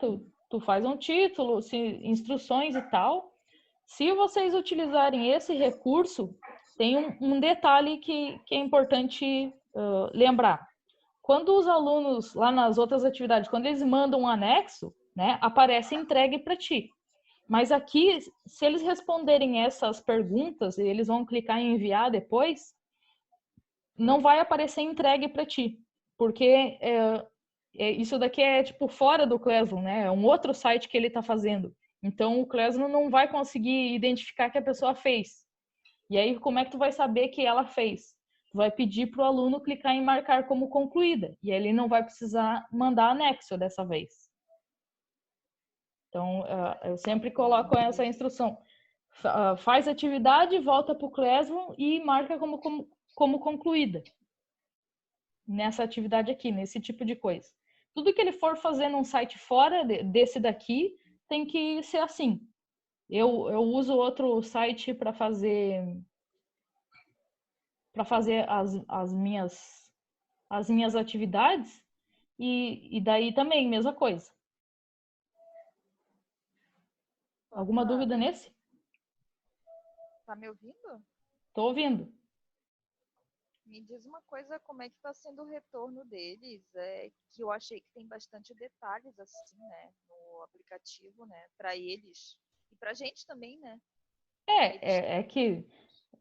tu faz um título, instruções e tal. Se vocês utilizarem esse recurso, tem um detalhe que é importante lembrar. Quando os alunos, lá nas outras atividades, quando eles mandam um anexo, né, aparece entregue para ti. Mas aqui, se eles responderem essas perguntas, e eles vão clicar em enviar depois, não vai aparecer entregue para ti. Porque isso daqui é tipo fora do Classroom, né? É um outro site que ele está fazendo. Então, o Classroom não vai conseguir identificar que a pessoa fez. E aí, como é que tu vai saber que ela fez? Tu vai pedir para o aluno clicar em marcar como concluída. E aí ele não vai precisar mandar anexo dessa vez. Então, eu sempre coloco essa instrução. Faz atividade, volta para o Classroom e marca como concluída. Nessa atividade aqui, nesse tipo de coisa. Tudo que ele for fazer num site fora desse daqui, tem que ser assim. Eu uso outro site para fazer as minhas atividades e daí também, mesma coisa. Alguma dúvida nesse?
Tá me ouvindo?
Tô ouvindo.
Me diz uma coisa, como é que está sendo o retorno deles? Que eu achei que tem bastante detalhes assim, né, no aplicativo, né, para eles e para a gente também, né?
É que,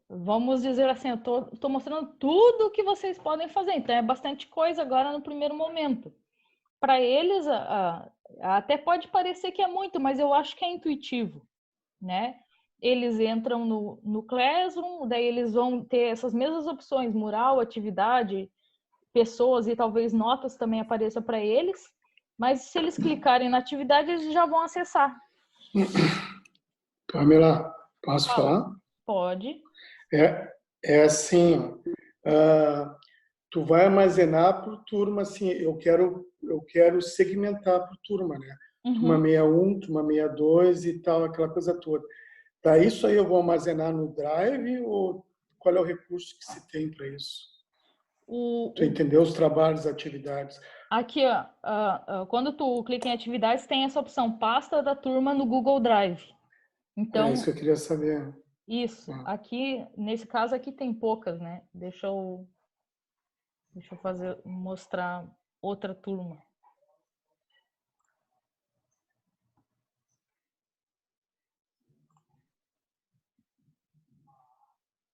vamos dizer assim, eu tô mostrando tudo o que vocês podem fazer, então é bastante coisa agora no primeiro momento. Para eles, até pode parecer que é muito, mas eu acho que é intuitivo, né? Eles entram no Classroom, daí eles vão ter essas mesmas opções, mural, atividade, pessoas e talvez notas também apareçam para eles, mas se eles clicarem na atividade, eles já vão acessar.
Pamela, posso falar?
Pode.
É assim, ó, tu vai armazenar por turma, assim, eu quero segmentar por turma, né? Turma 61, turma 62 e tal, aquela coisa toda. Para isso aí eu vou armazenar no Drive ou qual é o recurso que se tem para isso? Tu entendeu os trabalhos, atividades?
Aqui, quando tu clica em atividades, tem essa opção pasta da turma no Google Drive. Então,
É isso que eu queria saber.
Isso. Aqui, nesse caso aqui tem poucas, né? Deixa eu mostrar outra turma.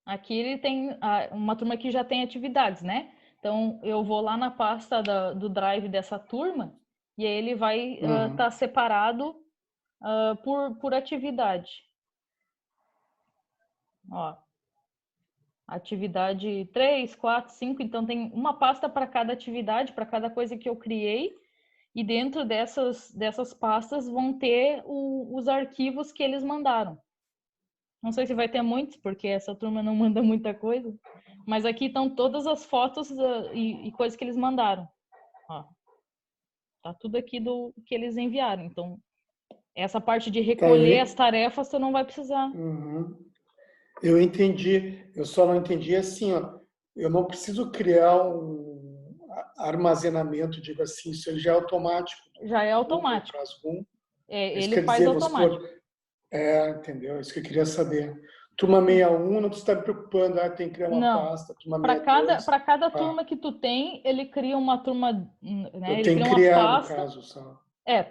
Aqui ele tem uma turma que já tem atividades, né? Então, eu vou lá na pasta do Drive dessa turma e aí ele vai estar separado por atividade. Ó, atividade 3, 4, 5. Então, tem uma pasta para cada atividade, para cada coisa que eu criei. E dentro dessas pastas vão ter os arquivos que eles mandaram. Não sei se vai ter muitos, porque essa turma não manda muita coisa. Mas aqui estão todas as fotos e coisas que eles mandaram. Ó, tá tudo aqui do que eles enviaram. Então, essa parte de recolher as tarefas, tu não vai precisar.
Eu entendi. Eu só não entendi assim, ó. Eu não preciso criar um armazenamento, digo assim, isso ele já é automático.
Já é automático. Ele faz
dizer,
automático.
Entendeu? É isso que eu queria saber. Turma 61, não precisa estar preocupando, tem que criar uma pasta.
Para cada turma que tu tem, ele cria uma turma, né?
Eu
Ele
tenho
cria
que
uma
criar,
pasta.
no caso, só.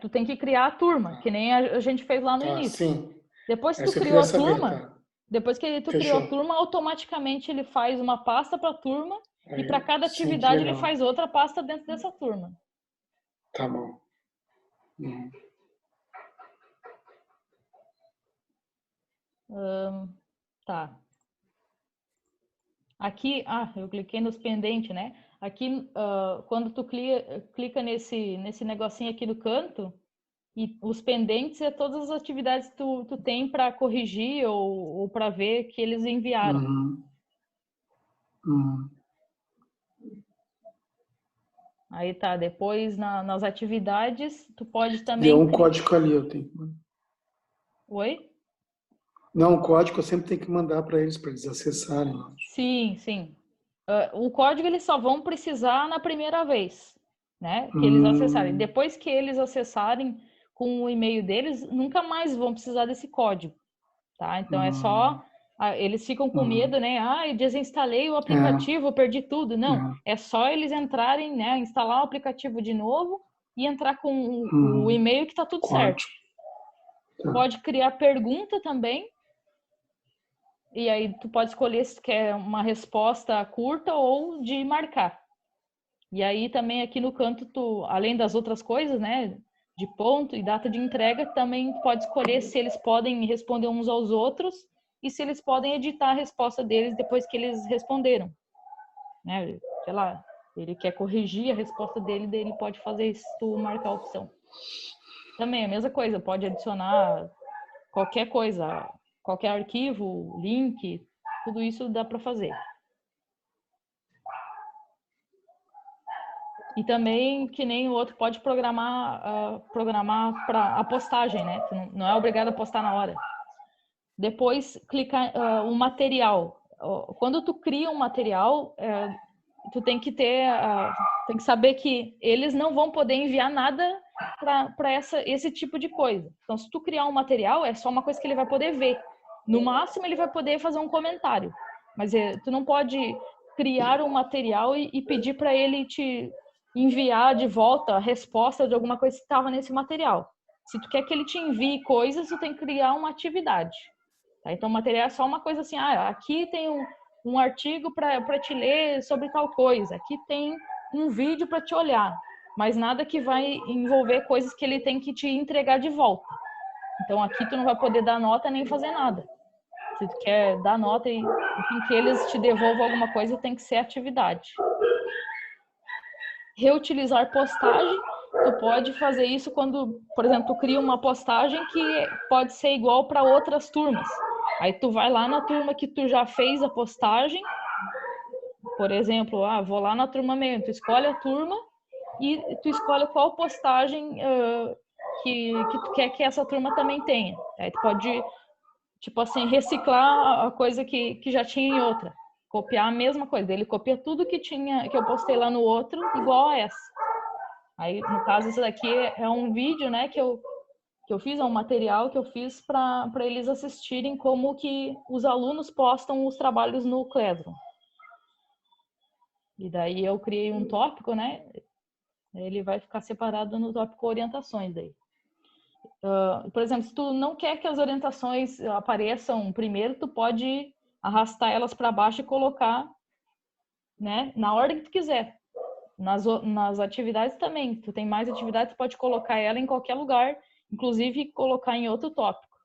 Tu tem que criar a turma, que nem a gente fez lá no início.
Sim.
Depois que tu
Essa eu
criou
queria
a
saber,
turma, depois que tu criou a
Fechou.
turma, automaticamente ele faz uma pasta para a turma e para cada
Sim, que
atividade ele
legal.
faz outra pasta dentro dessa turma.
Tá bom.
Tá. Aqui, eu cliquei nos pendentes, né? Aqui, quando tu clica nesse negocinho aqui no canto, e os pendentes é todas as atividades que tu tem para corrigir ou para ver que eles enviaram. Aí tá, depois nas atividades, tu pode também...
Deu um código ali, eu tenho que mandar.
Oi?
Não, o código eu sempre tenho que mandar para eles acessarem.
Sim. O código eles só vão precisar na primeira vez, né? Que eles acessarem. Depois que eles acessarem com o e-mail deles, nunca mais vão precisar desse código, tá? Então é só... Eles ficam com medo, né? Eu desinstalei o aplicativo, perdi tudo. Não, é só eles entrarem, né? Instalar o aplicativo de novo e entrar com o e-mail que tá tudo certo. Pode criar pergunta também. E aí tu pode escolher se quer uma resposta curta ou de marcar. E aí também aqui no canto, além das outras coisas, né? De ponto e data de entrega, também pode escolher se eles podem responder uns aos outros e se eles podem editar a resposta deles depois que eles responderam. Né? Sei lá, ele quer corrigir a resposta dele, daí ele pode fazer isso se tu marcar a opção. Também a mesma coisa, pode adicionar qualquer coisa, qualquer arquivo, link, tudo isso dá para fazer. E também, que nem o outro, pode programar para a postagem, né? Tu não é obrigado a postar na hora. Depois, clicar o material. Quando tu cria um material, tu tem que tem que saber que eles não vão poder enviar nada para esse tipo de coisa. Então, se tu criar um material, é só uma coisa que ele vai poder ver. No máximo, ele vai poder fazer um comentário. Mas tu não pode criar um material e pedir para ele te enviar de volta a resposta de alguma coisa que estava nesse material. Se tu quer que ele te envie coisas, tu tem que criar uma atividade. Tá? Então, o material é só uma coisa assim, aqui tem um artigo para te ler sobre tal coisa, aqui tem um vídeo para te olhar, mas nada que vai envolver coisas que ele tem que te entregar de volta. Então, aqui tu não vai poder dar nota nem fazer nada. Se tu quer dar nota e que eles te devolvam alguma coisa, tem que ser atividade. Reutilizar postagem, tu pode fazer isso quando, por exemplo, tu cria uma postagem que pode ser igual para outras turmas. Aí tu vai lá na turma que tu já fez a postagem, por exemplo, vou lá na turma meio, tu escolhe a turma e tu escolhe qual postagem que tu quer que essa turma também tenha. Aí tu pode, tipo assim, reciclar a coisa que já tinha em outra. Copiar a mesma coisa. Ele copia tudo que eu postei lá no outro, igual a essa. Aí, no caso, isso daqui é um vídeo, né, que eu fiz, é um material que eu fiz para eles assistirem como que os alunos postam os trabalhos no Classroom. E daí eu criei um tópico, né? Ele vai ficar separado no tópico orientações daí. Por exemplo, se tu não quer que as orientações apareçam primeiro, tu pode arrastar elas para baixo e colocar, né, na ordem que tu quiser. Nas atividades também. Tu tem mais atividades, tu pode colocar ela em qualquer lugar, inclusive colocar em outro tópico.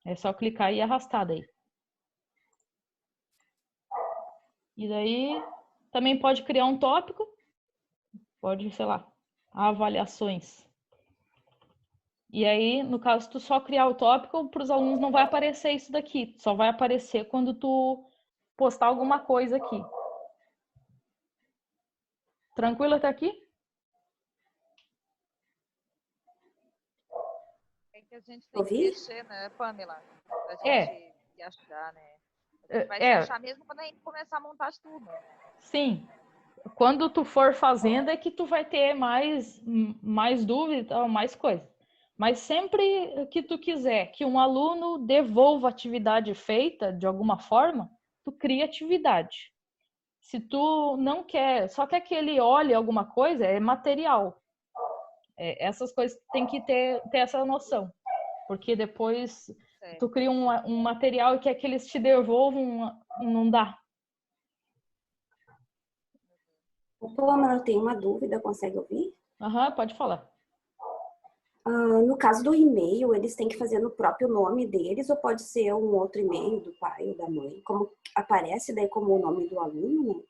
É só clicar e arrastar daí. E daí também pode criar um tópico, pode, sei lá, avaliações. E aí, no caso, tu só criar o tópico, para os alunos não vai aparecer isso daqui, só vai aparecer quando tu postar alguma coisa aqui. Tranquilo até aqui?
É que a gente tem que mexer, né, Pamela? Pra gente se achar, né? A gente vai se achar mesmo quando a gente começar a montar as turmas, né?
Sim. Quando tu for fazendo é que tu vai ter mais dúvida, mais coisa. Mas sempre que tu quiser que um aluno devolva a atividade feita de alguma forma, tu cria atividade. Se tu não quer, só quer que ele olhe alguma coisa, é material. Essas coisas tem que ter essa noção. Porque depois tu cria um material e quer que eles te devolvam, não dá.
Pamela, eu tenho uma dúvida, consegue ouvir?
Pode falar.
No caso do e-mail, eles têm que fazer no próprio nome deles ou pode ser um outro e-mail do pai ou da mãe? Como aparece daí como o nome do aluno,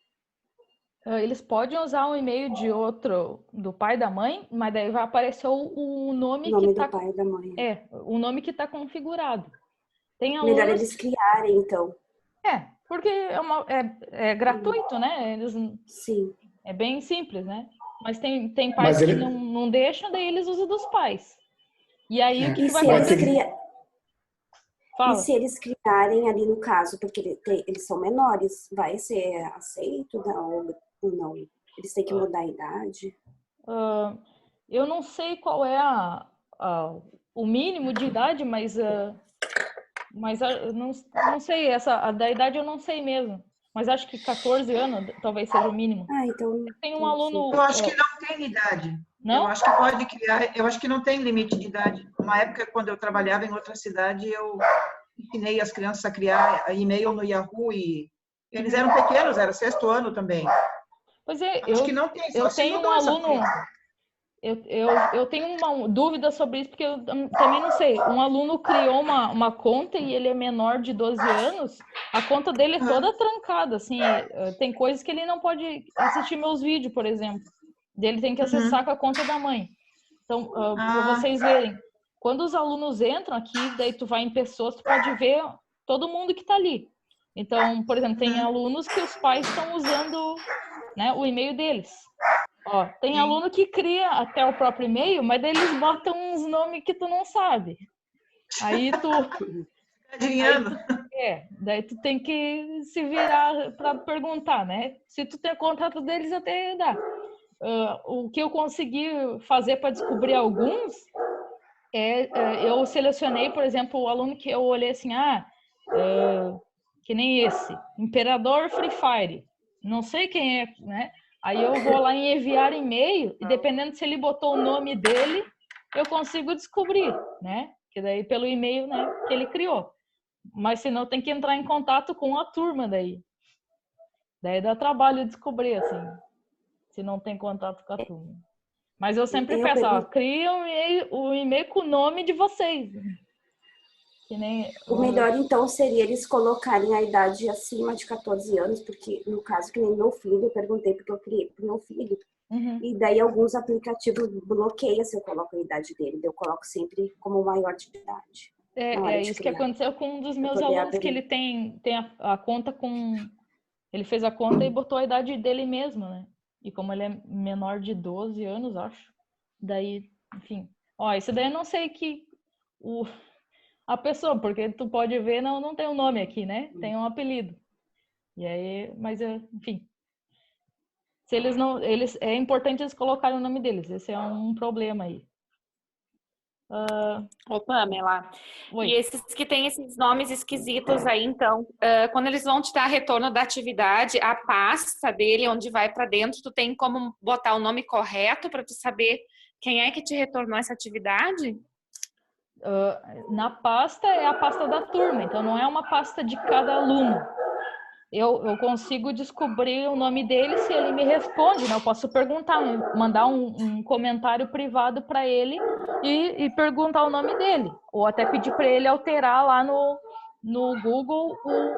né?
Eles podem usar um e-mail de outro, do pai e da mãe, mas daí vai aparecer o nome que
do pai e da mãe.
O nome que está configurado. Tem alunos...
Melhor eles criarem, então.
Porque é gratuito, né?
Sim.
É bem simples, né? Mas tem pais que não deixam, daí eles usam dos pais. E aí, o que vai acontecer?
E se eles criarem ali no caso, porque eles são menores, vai ser aceito ou não? Eles têm que mudar a idade?
Eu não sei qual é o mínimo de idade, mas não sei, a da idade eu não sei mesmo. Mas acho que 14 anos talvez seja o mínimo.
Então...
Tem um aluno...
Eu acho que não tem idade.
Não?
Eu acho que pode criar, eu acho que não tem limite de idade. Uma época, quando eu trabalhava em outra cidade, eu ensinei as crianças a criar e-mail no Yahoo e eles eram pequenos, era 6º ano também.
Pois é,
acho que não tem,
eu tenho um aluno... Eu tenho uma dúvida sobre isso, porque eu também não sei. Um aluno criou uma conta e ele é menor de 12 anos, a conta dele é toda trancada, assim, tem coisas que ele não pode assistir meus vídeos, por exemplo. Ele tem que acessar com a conta da mãe. Então, para vocês verem, quando os alunos entram aqui, daí tu vai em pessoas, tu pode ver todo mundo que está ali. Então, por exemplo, tem alunos que os pais estão usando, né, o e-mail deles. Tem aluno que cria até o próprio e-mail, mas daí eles botam uns nomes que tu não sabe. Aí tu... daí tu tem que se virar para perguntar, né? Se tu tem contato deles, até dá. O que eu consegui fazer para descobrir alguns eu selecionei, por exemplo, o aluno que eu olhei assim, que nem esse, Imperador Free Fire. Não sei quem é, né? Aí eu vou lá em enviar e-mail e dependendo se ele botou o nome dele, eu consigo descobrir, né? Que daí pelo e-mail, né, que ele criou. Mas senão tem que entrar em contato com a turma daí. Daí dá trabalho descobrir, assim, se não tem contato com a turma. Mas eu sempre peço, ó, cria o e-mail com o nome de vocês. Que nem...
O melhor, então, seria eles colocarem a idade acima de 14 anos, porque, no caso, que nem meu filho, eu perguntei porque eu criei pro meu filho, e daí alguns aplicativos bloqueiam se eu coloco a idade dele, eu coloco sempre como maior de idade.
É isso que aconteceu com um dos meus alunos, que ele tem a conta com... Ele fez a conta e botou a idade dele mesmo, né? E como ele é menor de 12 anos, acho, daí, enfim... Ó, isso daí eu não sei que... A pessoa, porque tu pode ver, não tem um nome aqui, né? Tem um apelido. E aí, mas enfim. Se eles não, é importante eles colocarem o nome deles. Esse é um problema aí.
Ô, Pamela,
Oi.
e esses que têm esses nomes esquisitos aí, então, quando eles vão te dar retorno da atividade, a pasta dele, onde vai para dentro, tu tem como botar o nome correto para tu saber quem é que te retornou essa atividade?
Na pasta é a pasta da turma, então não é uma pasta de cada aluno. Eu consigo descobrir o nome dele se ele me responde, né? Eu posso perguntar, mandar um comentário privado para ele e perguntar o nome dele, ou até pedir para ele alterar lá no Google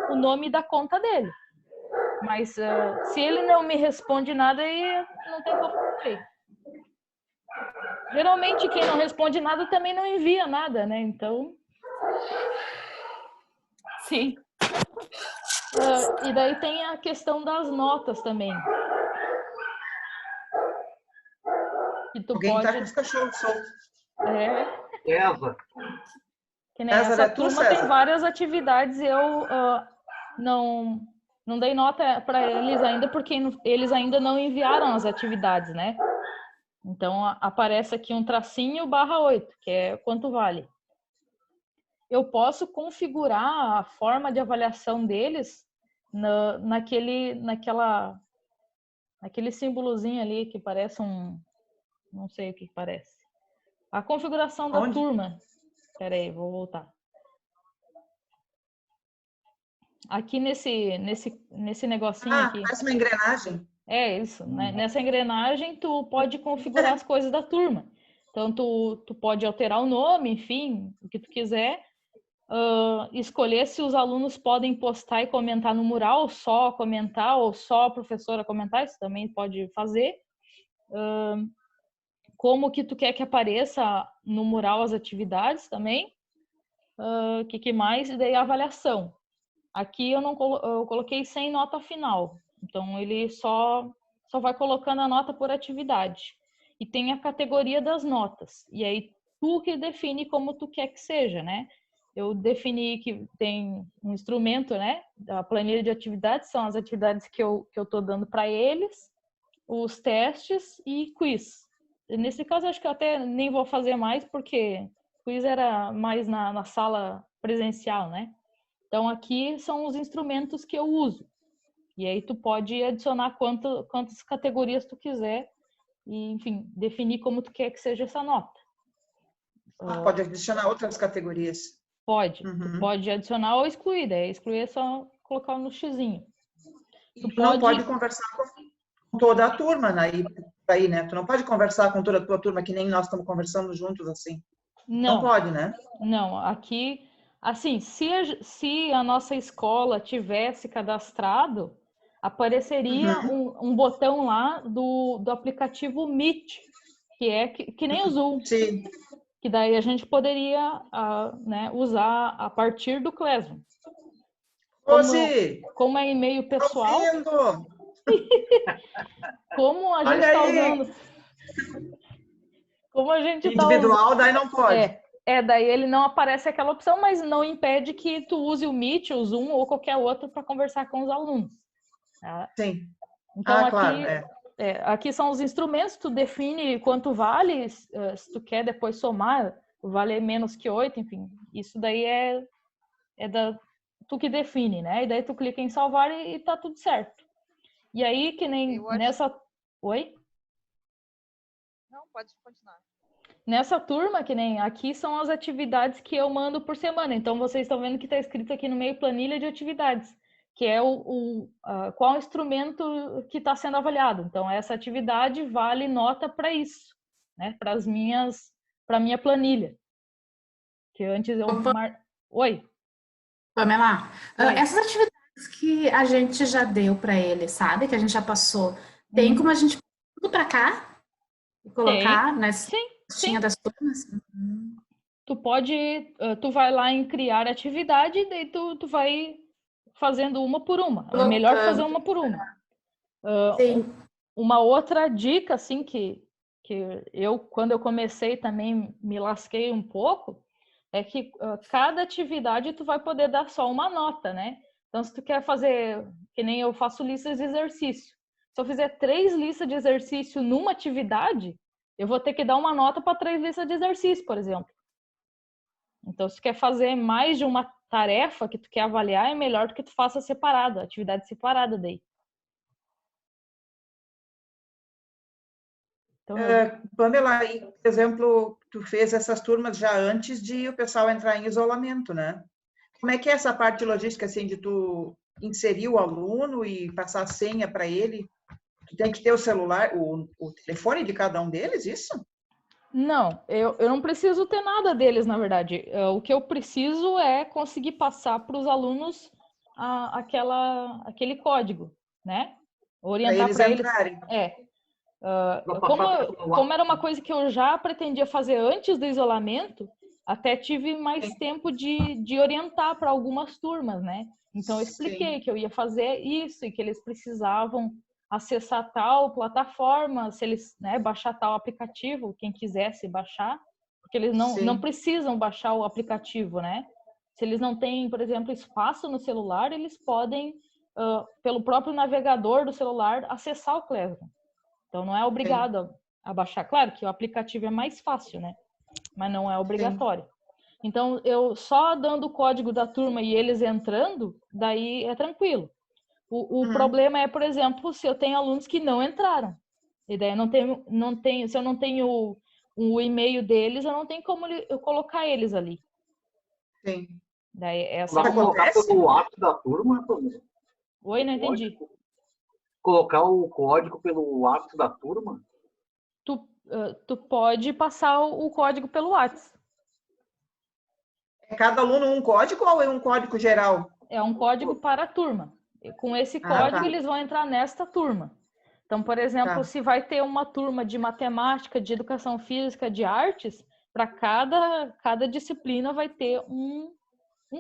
o nome da conta dele. Mas se ele não me responde nada, aí não tem como fazer. Geralmente quem não responde nada também não envia nada, né? Então,
sim.
E daí tem a questão das notas também. Que tu
Alguém
pode...
tá com os cachorros soltos.
César.
Que nem
César,
essa
é tu,
turma
César?
tem várias atividades. Eu não dei nota para eles ainda porque eles ainda não enviaram as atividades, né? Então aparece aqui um tracinho /8, que é quanto vale. Eu posso configurar a forma de avaliação deles naquele símbolozinho ali que parece não sei o que parece. A configuração da turma. Espera aí, vou voltar. Aqui nesse negocinho aqui.
Parece uma engrenagem.
É isso, né? Nessa engrenagem tu pode configurar as coisas da turma. Então tu pode alterar o nome, enfim, o que tu quiser. Escolher se os alunos podem postar e comentar no mural, só comentar ou só a professora comentar, isso também pode fazer. Como que tu quer que apareça no mural as atividades também. Que mais? E daí a avaliação. Aqui eu coloquei sem nota final. Então ele só vai colocando a nota por atividade. E tem a categoria das notas. E aí tu que define como tu quer que seja, né? Eu defini que tem um instrumento, né? A planilha de atividades são as atividades que eu tô dando para eles, os testes e quiz. Nesse caso, acho que eu até nem vou fazer mais, porque quiz era mais na sala presencial, né? Então, aqui são os instrumentos que eu uso. E aí tu pode adicionar quantas categorias tu quiser e, enfim, definir como tu quer que seja essa nota.
Pode adicionar outras categorias.
Pode. Tu pode adicionar ou excluir. Daí excluir é só colocar no xizinho.
Tu não pode conversar com toda a turma aí, né? Tu não pode conversar com toda a tua turma que nem nós estamos conversando juntos assim. Não pode, né?
Não, aqui, assim, se a nossa escola tivesse cadastrado, apareceria um botão lá do aplicativo Meet, que é que nem o Zoom.
Sim.
Que daí a gente poderia né, usar a partir do Classroom. Como é e-mail pessoal, como a gente está usando... Como a gente
individual, daí não pode.
Daí ele não aparece aquela opção, mas não impede que tu use o Meet, o Zoom ou qualquer outro para conversar com os alunos. Tá?
Sim.
Então, aqui,
claro,
aqui são os instrumentos, tu define quanto vale, se tu quer depois somar, vale menos que 8, enfim. Isso daí é tu que define, né? E daí tu clica em salvar e tá tudo certo. E aí, que nem
Eu acho-
nessa... Oi?
Não, pode continuar.
Nessa turma, que nem aqui, são as atividades que eu mando por semana. Então, vocês estão vendo que está escrito aqui no meio planilha de atividades, que é qual instrumento que está sendo avaliado. Então, essa atividade vale nota para isso, né? Para minha planilha. Que antes eu... Oi?
Pamela,
Oi.
essas atividades que a gente já deu para ele, sabe? Que a gente já passou, tem como a gente tudo para cá e colocar nessa listinha das turmas?
Tu vai lá em criar atividade e daí tu vai fazendo uma por uma. É melhor fazer uma por uma. Uma outra dica, assim, que eu, quando eu comecei, também me lasquei um pouco, é que cada atividade tu vai poder dar só uma nota, né? Então, se tu quer fazer, que nem eu faço listas de exercício. Se eu fizer 3 listas de exercício numa atividade, eu vou ter que dar uma nota para 3 listas de exercício, por exemplo. Então, se tu quer fazer mais de uma tarefa que tu quer avaliar, é melhor do que tu faça separado, atividade separada daí. Então,
Pamela, e, por exemplo, tu fez essas turmas já antes de o pessoal entrar em isolamento, né? Como é que é essa parte de logística, assim, de tu inserir o aluno e passar a senha para ele? Tu tem que ter o celular, o telefone de cada um deles, isso?
Não, eu não preciso ter nada deles, na verdade. O que eu preciso é conseguir passar para os alunos aquele código, né? Orientar para eles.
Entrarem.
Como era uma coisa que eu já pretendia fazer antes do isolamento, até tive mais tempo de orientar para algumas turmas, né? Então, eu expliquei que eu ia fazer isso e que eles precisavam acessar tal plataforma, se eles, né, baixar tal aplicativo, quem quisesse baixar, porque eles não precisam baixar o aplicativo, né? Se eles não têm, por exemplo, espaço no celular, eles podem, pelo próprio navegador do celular, acessar o Classroom. Então, não é obrigado a baixar. Claro que o aplicativo é mais fácil, né? Mas não é obrigatório. Então, eu só dando o código da turma e eles entrando, daí é tranquilo. O problema é, por exemplo, se eu tenho alunos que não entraram. E daí se eu não tenho o e-mail deles, eu não tenho como eu colocar eles ali.
Sim.
Daí essa
Dá pra colocar pelo WhatsApp da turma, Pamela?
Oi, não entendi.
Colocar o código pelo WhatsApp da turma?
Tu pode passar o código pelo WhatsApp.
É cada aluno um código ou é um código geral?
É um código para a turma. E com esse código, eles vão entrar nesta turma. Então, por exemplo, se vai ter uma turma de matemática, de educação física, de artes, para cada disciplina vai ter um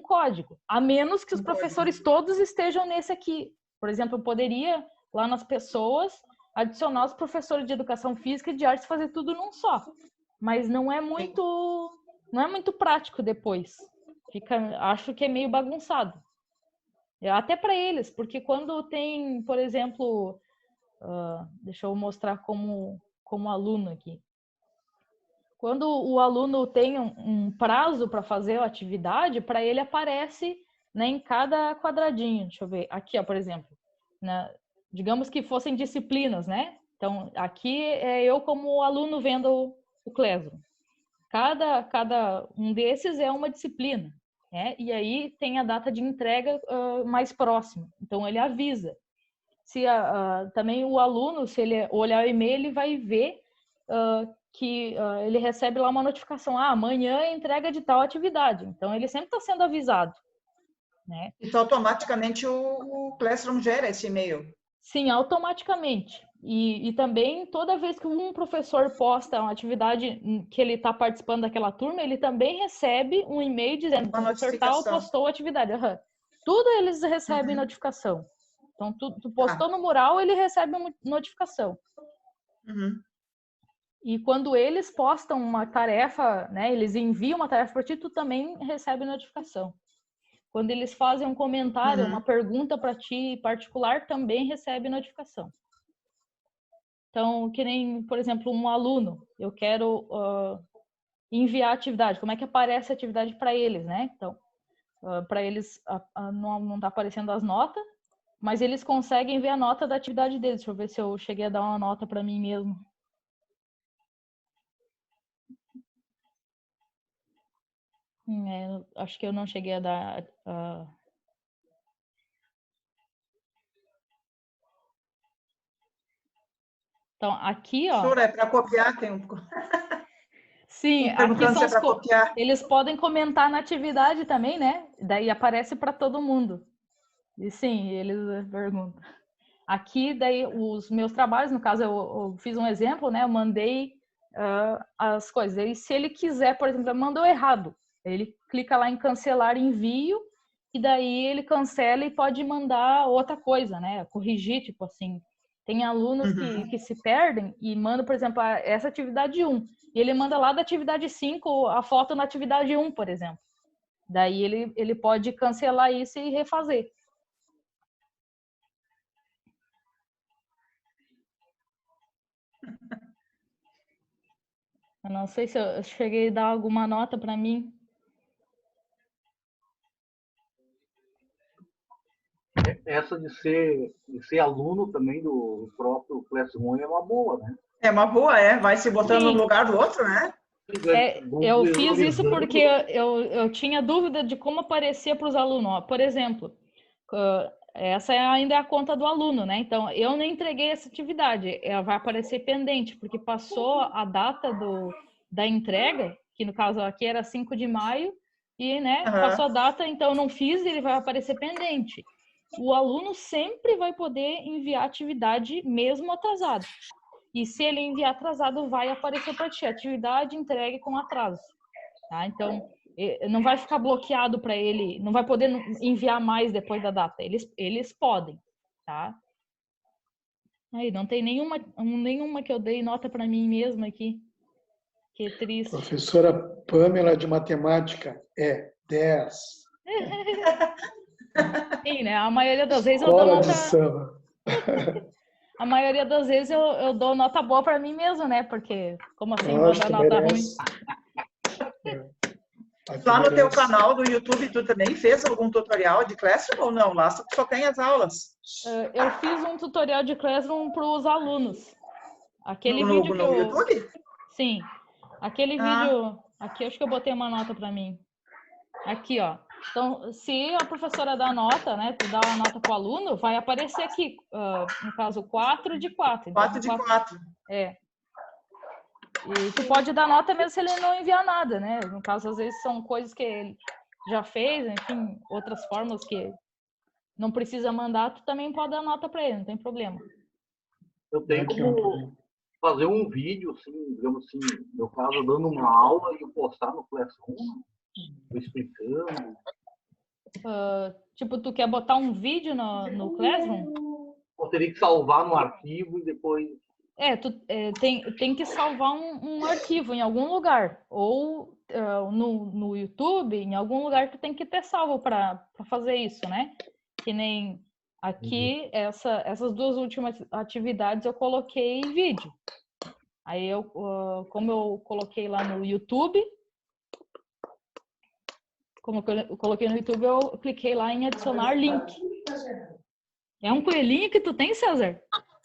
código. A menos que os professores todos estejam nesse aqui. Por exemplo, eu poderia, lá nas pessoas, adicionar os professores de educação física e de artes, fazer tudo num só. Mas não é muito prático depois. Acho que é meio bagunçado. Até para eles, porque quando tem, por exemplo, deixa eu mostrar como aluno aqui. Quando o aluno tem um prazo para fazer a atividade, para ele aparece, né, em cada quadradinho. Deixa eu ver. Aqui, ó, por exemplo. Né, digamos que fossem disciplinas, né? Então, aqui é eu como aluno vendo o Classroom. Cada um desses é uma disciplina, né? E aí tem a data de entrega mais próxima. Então, ele avisa. Também o aluno, se ele olhar o e-mail, ele vai ver que ele recebe lá uma notificação. Amanhã é entrega de tal atividade. Então, ele sempre está sendo avisado. Né?
Então, automaticamente o Classroom gera esse e-mail?
Sim, automaticamente. E também, toda vez que um professor posta uma atividade que ele está participando daquela turma, ele também recebe um e-mail dizendo que o professor tal postou a atividade. Tudo eles recebem notificação. Então, tu postou no mural, ele recebe uma notificação. E quando eles postam uma tarefa, né, eles enviam uma tarefa para ti, tu também recebe notificação. Quando eles fazem um comentário, uma pergunta para ti particular, também recebe notificação. Então, que nem, por exemplo, um aluno, eu quero enviar atividade. Como é que aparece a atividade para eles, né? Então, para eles não tá aparecendo as notas, mas eles conseguem ver a nota da atividade deles. Deixa eu ver se eu cheguei a dar uma nota para mim mesmo. Acho que eu não cheguei a dar. Então, aqui, ó.
Professora, é para copiar? Tem um...
Sim, aqui
perguntando
são
se é para copiar.
eles podem comentar na atividade também, né? Daí aparece para todo mundo. E sim, eles perguntam. Aqui, daí, os meus trabalhos, no caso, eu fiz um exemplo, né? Eu mandei as coisas. E se ele quiser, por exemplo, mandou errado, ele clica lá em cancelar envio, e daí ele cancela e pode mandar outra coisa, né? Corrigir, tipo assim. Tem alunos que se perdem e mandam, por exemplo, essa atividade 1. E ele manda lá da atividade 5 a foto na atividade 1, por exemplo. Daí ele pode cancelar isso e refazer. Eu não sei se eu cheguei a dar alguma nota para mim.
Essa de ser aluno também do próprio Classroom é uma boa, né?
É uma boa, vai se botando no lugar do outro, né?
Eu fiz isso porque eu tinha dúvida de como aparecer para os alunos. Ó, por exemplo, essa ainda é a conta do aluno, né? Então, eu não entreguei essa atividade. Ela vai aparecer pendente, porque passou a data da entrega, que no caso aqui era 5 de maio, e passou a data, então eu não fiz e ele vai aparecer pendente. O aluno sempre vai poder enviar atividade mesmo atrasado. E se ele enviar atrasado, vai aparecer para ti, atividade entregue com atraso. Tá? Então, não vai ficar bloqueado para ele, não vai poder enviar mais depois da data. Eles podem, tá? Aí, não tem nenhuma que eu dei nota para mim mesma aqui. Que triste.
Professora Pamela de matemática é 10.
Sim, né? A maioria das vezes
Escola
eu dou nota...
de samba.
A maioria das vezes eu dou nota boa para mim mesmo, né? Porque, como assim,
Lógico,
mandar nota
merece.
ruim?
Lá no teu canal do YouTube, tu também fez algum tutorial de Classroom ou não? Lá só tem as aulas.
Eu fiz um tutorial de Classroom para os alunos. Aquele
No
vídeo que eu...
YouTube?
Sim. Aquele vídeo... Aqui, acho que eu botei uma nota para mim. Aqui, ó. Então, se a professora dá nota, né? Tu dá uma nota para o aluno, vai aparecer aqui, no caso, 4 de 4. Então,
4 de 4.
É. E tu pode dar nota mesmo se ele não enviar nada, né? No caso, às vezes são coisas que ele já fez, enfim, outras formas que não precisa mandar, tu também pode dar nota para ele, não tem problema.
Eu tenho como fazer um vídeo, assim, digamos assim, no meu caso, dando uma aula e eu postar no Classroom, explicando.
Tipo, tu quer botar um vídeo no Classroom?
Eu teria que salvar no arquivo e depois...
Tu tem que salvar um arquivo em algum lugar. Ou no YouTube, em algum lugar tu tem que ter salvo para fazer isso, né? Que nem aqui, essas duas últimas atividades eu coloquei em vídeo. Aí, como eu coloquei lá no YouTube, como eu coloquei no YouTube, eu cliquei lá em adicionar link. É um coelhinho que tu tem, César?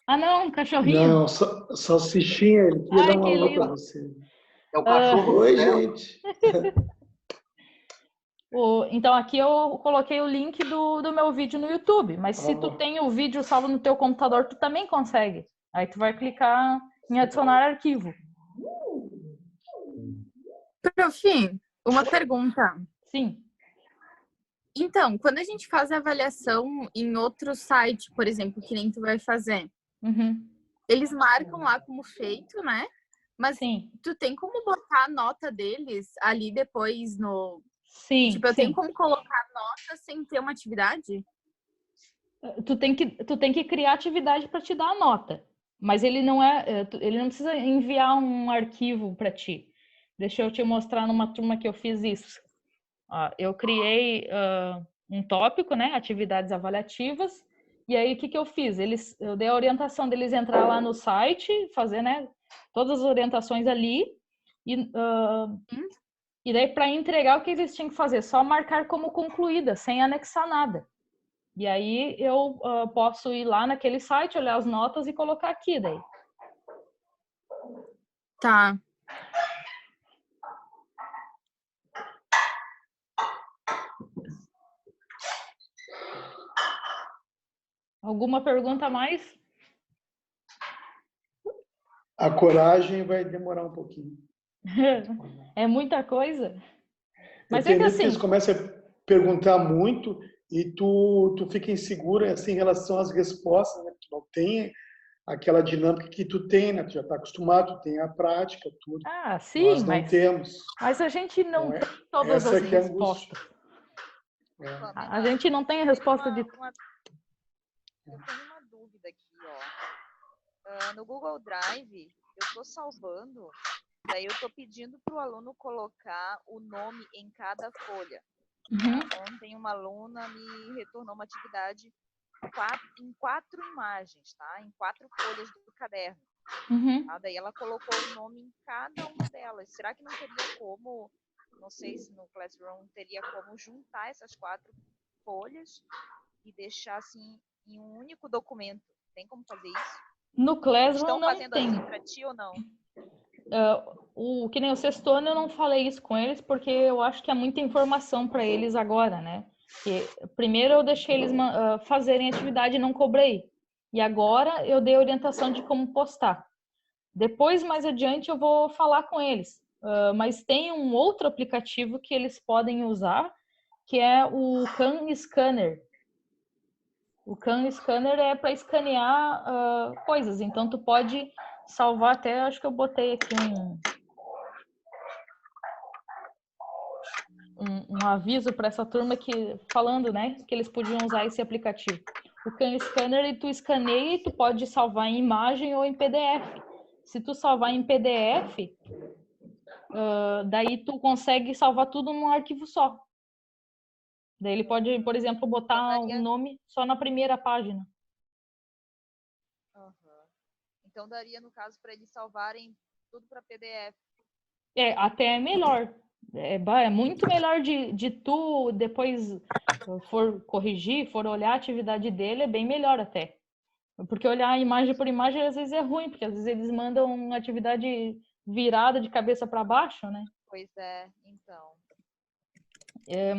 Ah, não, um cachorrinho.
Não, salsichinha, ele queria dar um alô para você.
É o cachorro.
Oi, gente.
Então, aqui eu coloquei o link do meu vídeo no YouTube. Mas se tu tem o vídeo salvo no teu computador, tu também consegue. Aí tu vai clicar em adicionar arquivo.
Prof, uma pergunta.
Sim.
Então, quando a gente faz a avaliação em outro site, por exemplo, que nem tu vai fazer, eles marcam lá como feito, né? Mas tu tem como botar a nota deles ali depois no...
Sim,
tipo, eu tenho como colocar nota sem ter uma atividade?
Tu tem que criar atividade para te dar a nota. Mas ele não precisa enviar um arquivo para ti. Deixa eu te mostrar numa turma que eu fiz isso. Eu criei um tópico, né? Atividades avaliativas. E aí, o que eu fiz? Eu dei a orientação deles entrar lá no site, fazer, né? Todas as orientações ali. E E daí, para entregar, o que eles tinham que fazer? Só marcar como concluída, sem anexar nada. E aí eu posso ir lá naquele site, olhar as notas e colocar aqui daí.
Tá.
Alguma pergunta a mais?
A coragem vai demorar um pouquinho.
É muita coisa. Mas
Tem
é que
vezes que
assim...
eles começam a perguntar muito e tu fica insegura assim, em relação às respostas, né? Tu não tem aquela dinâmica que tu tem, né? Tu já está acostumado, tu tem a prática, tudo.
Ah, sim,
Nós não temos.
Mas a gente não
Então,
tem todas as
essa que é a
respostas.
angústia.
A gente não tem a resposta de...
Eu tenho uma dúvida aqui, ó. No Google Drive, eu estou salvando, daí eu estou pedindo para o aluno colocar o nome em cada folha. Ontem uma aluna me retornou uma atividade em 4 imagens, tá? Em 4 folhas do caderno. Tá? Daí ela colocou o nome em cada uma delas. Será que não teria como, não sei se no Classroom teria como juntar essas 4 folhas e deixar assim em um único documento? Tem como fazer isso?
No Classroom
Estão
não
fazendo
tem.
assim para ti ou não?
Que nem o sexto ano eu não falei isso com eles porque eu acho que é muita informação para eles agora, né? Porque primeiro eu deixei eles fazerem atividade e não cobrei. E agora eu dei orientação de como postar. Depois, mais adiante, eu vou falar com eles. Mas tem um outro aplicativo que eles podem usar, que é o Khan Scanner. O Khan Scanner é para escanear coisas. Então, tu pode salvar até, acho que eu botei aqui um aviso para essa turma falando, né, que eles podiam usar esse aplicativo. O Khan Scanner, e tu escaneia e tu pode salvar em imagem ou em PDF. Se tu salvar em PDF, daí tu consegue salvar tudo num arquivo só. Daí ele pode, por exemplo, botar um nome só na primeira página.
Então daria, no caso, para eles salvarem tudo para PDF.
Até é melhor. É muito melhor de tu depois for corrigir, for olhar a atividade dele, é bem melhor até. Porque olhar imagem por imagem às vezes é ruim, porque às vezes eles mandam uma atividade virada de cabeça para baixo, né?
Pois é, então.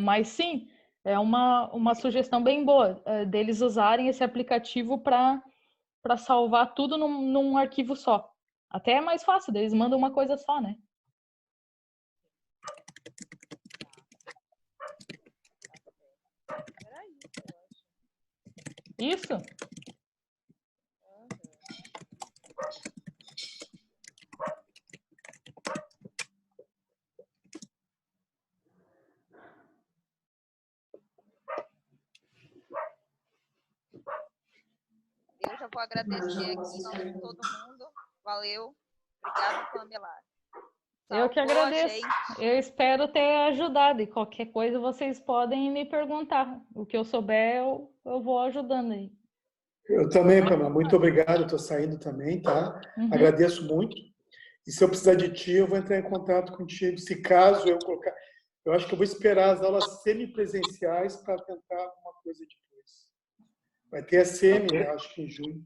Mas sim, é uma sugestão bem boa deles usarem esse aplicativo para salvar tudo num arquivo só. Até é mais fácil, eles mandam uma coisa só, né? Isso?
Eu já vou agradecer aqui em nome de todo mundo. Valeu. Obrigada, Pamela.
Eu que agradeço. Eu espero ter ajudado. E qualquer coisa vocês podem me perguntar. O que eu souber, eu vou ajudando aí.
Eu também, Pamela. Muito obrigado. Estou saindo também, tá? Agradeço muito. E se eu precisar de ti, eu vou entrar em contato contigo. Se caso eu colocar... Eu acho que eu vou esperar as aulas semipresenciais para tentar alguma coisa depois. Vai ter a semi, né? Acho que em junho.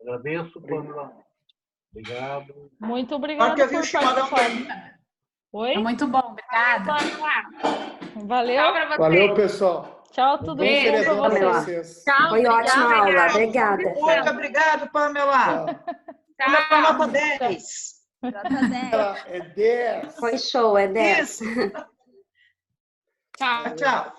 Agradeço, Pamela. Obrigado.
Muito obrigada por participar. Oi?
É muito bom, obrigada.
Valeu.
Tchau pra vocês.
Valeu, pessoal.
Tchau, tudo bem para vocês.
Tchau, foi ótima aula, obrigada.
Muito obrigado, Pamela. Pamela, nota 10.
É 10.
Foi show, é 10.
Isso. Tchau.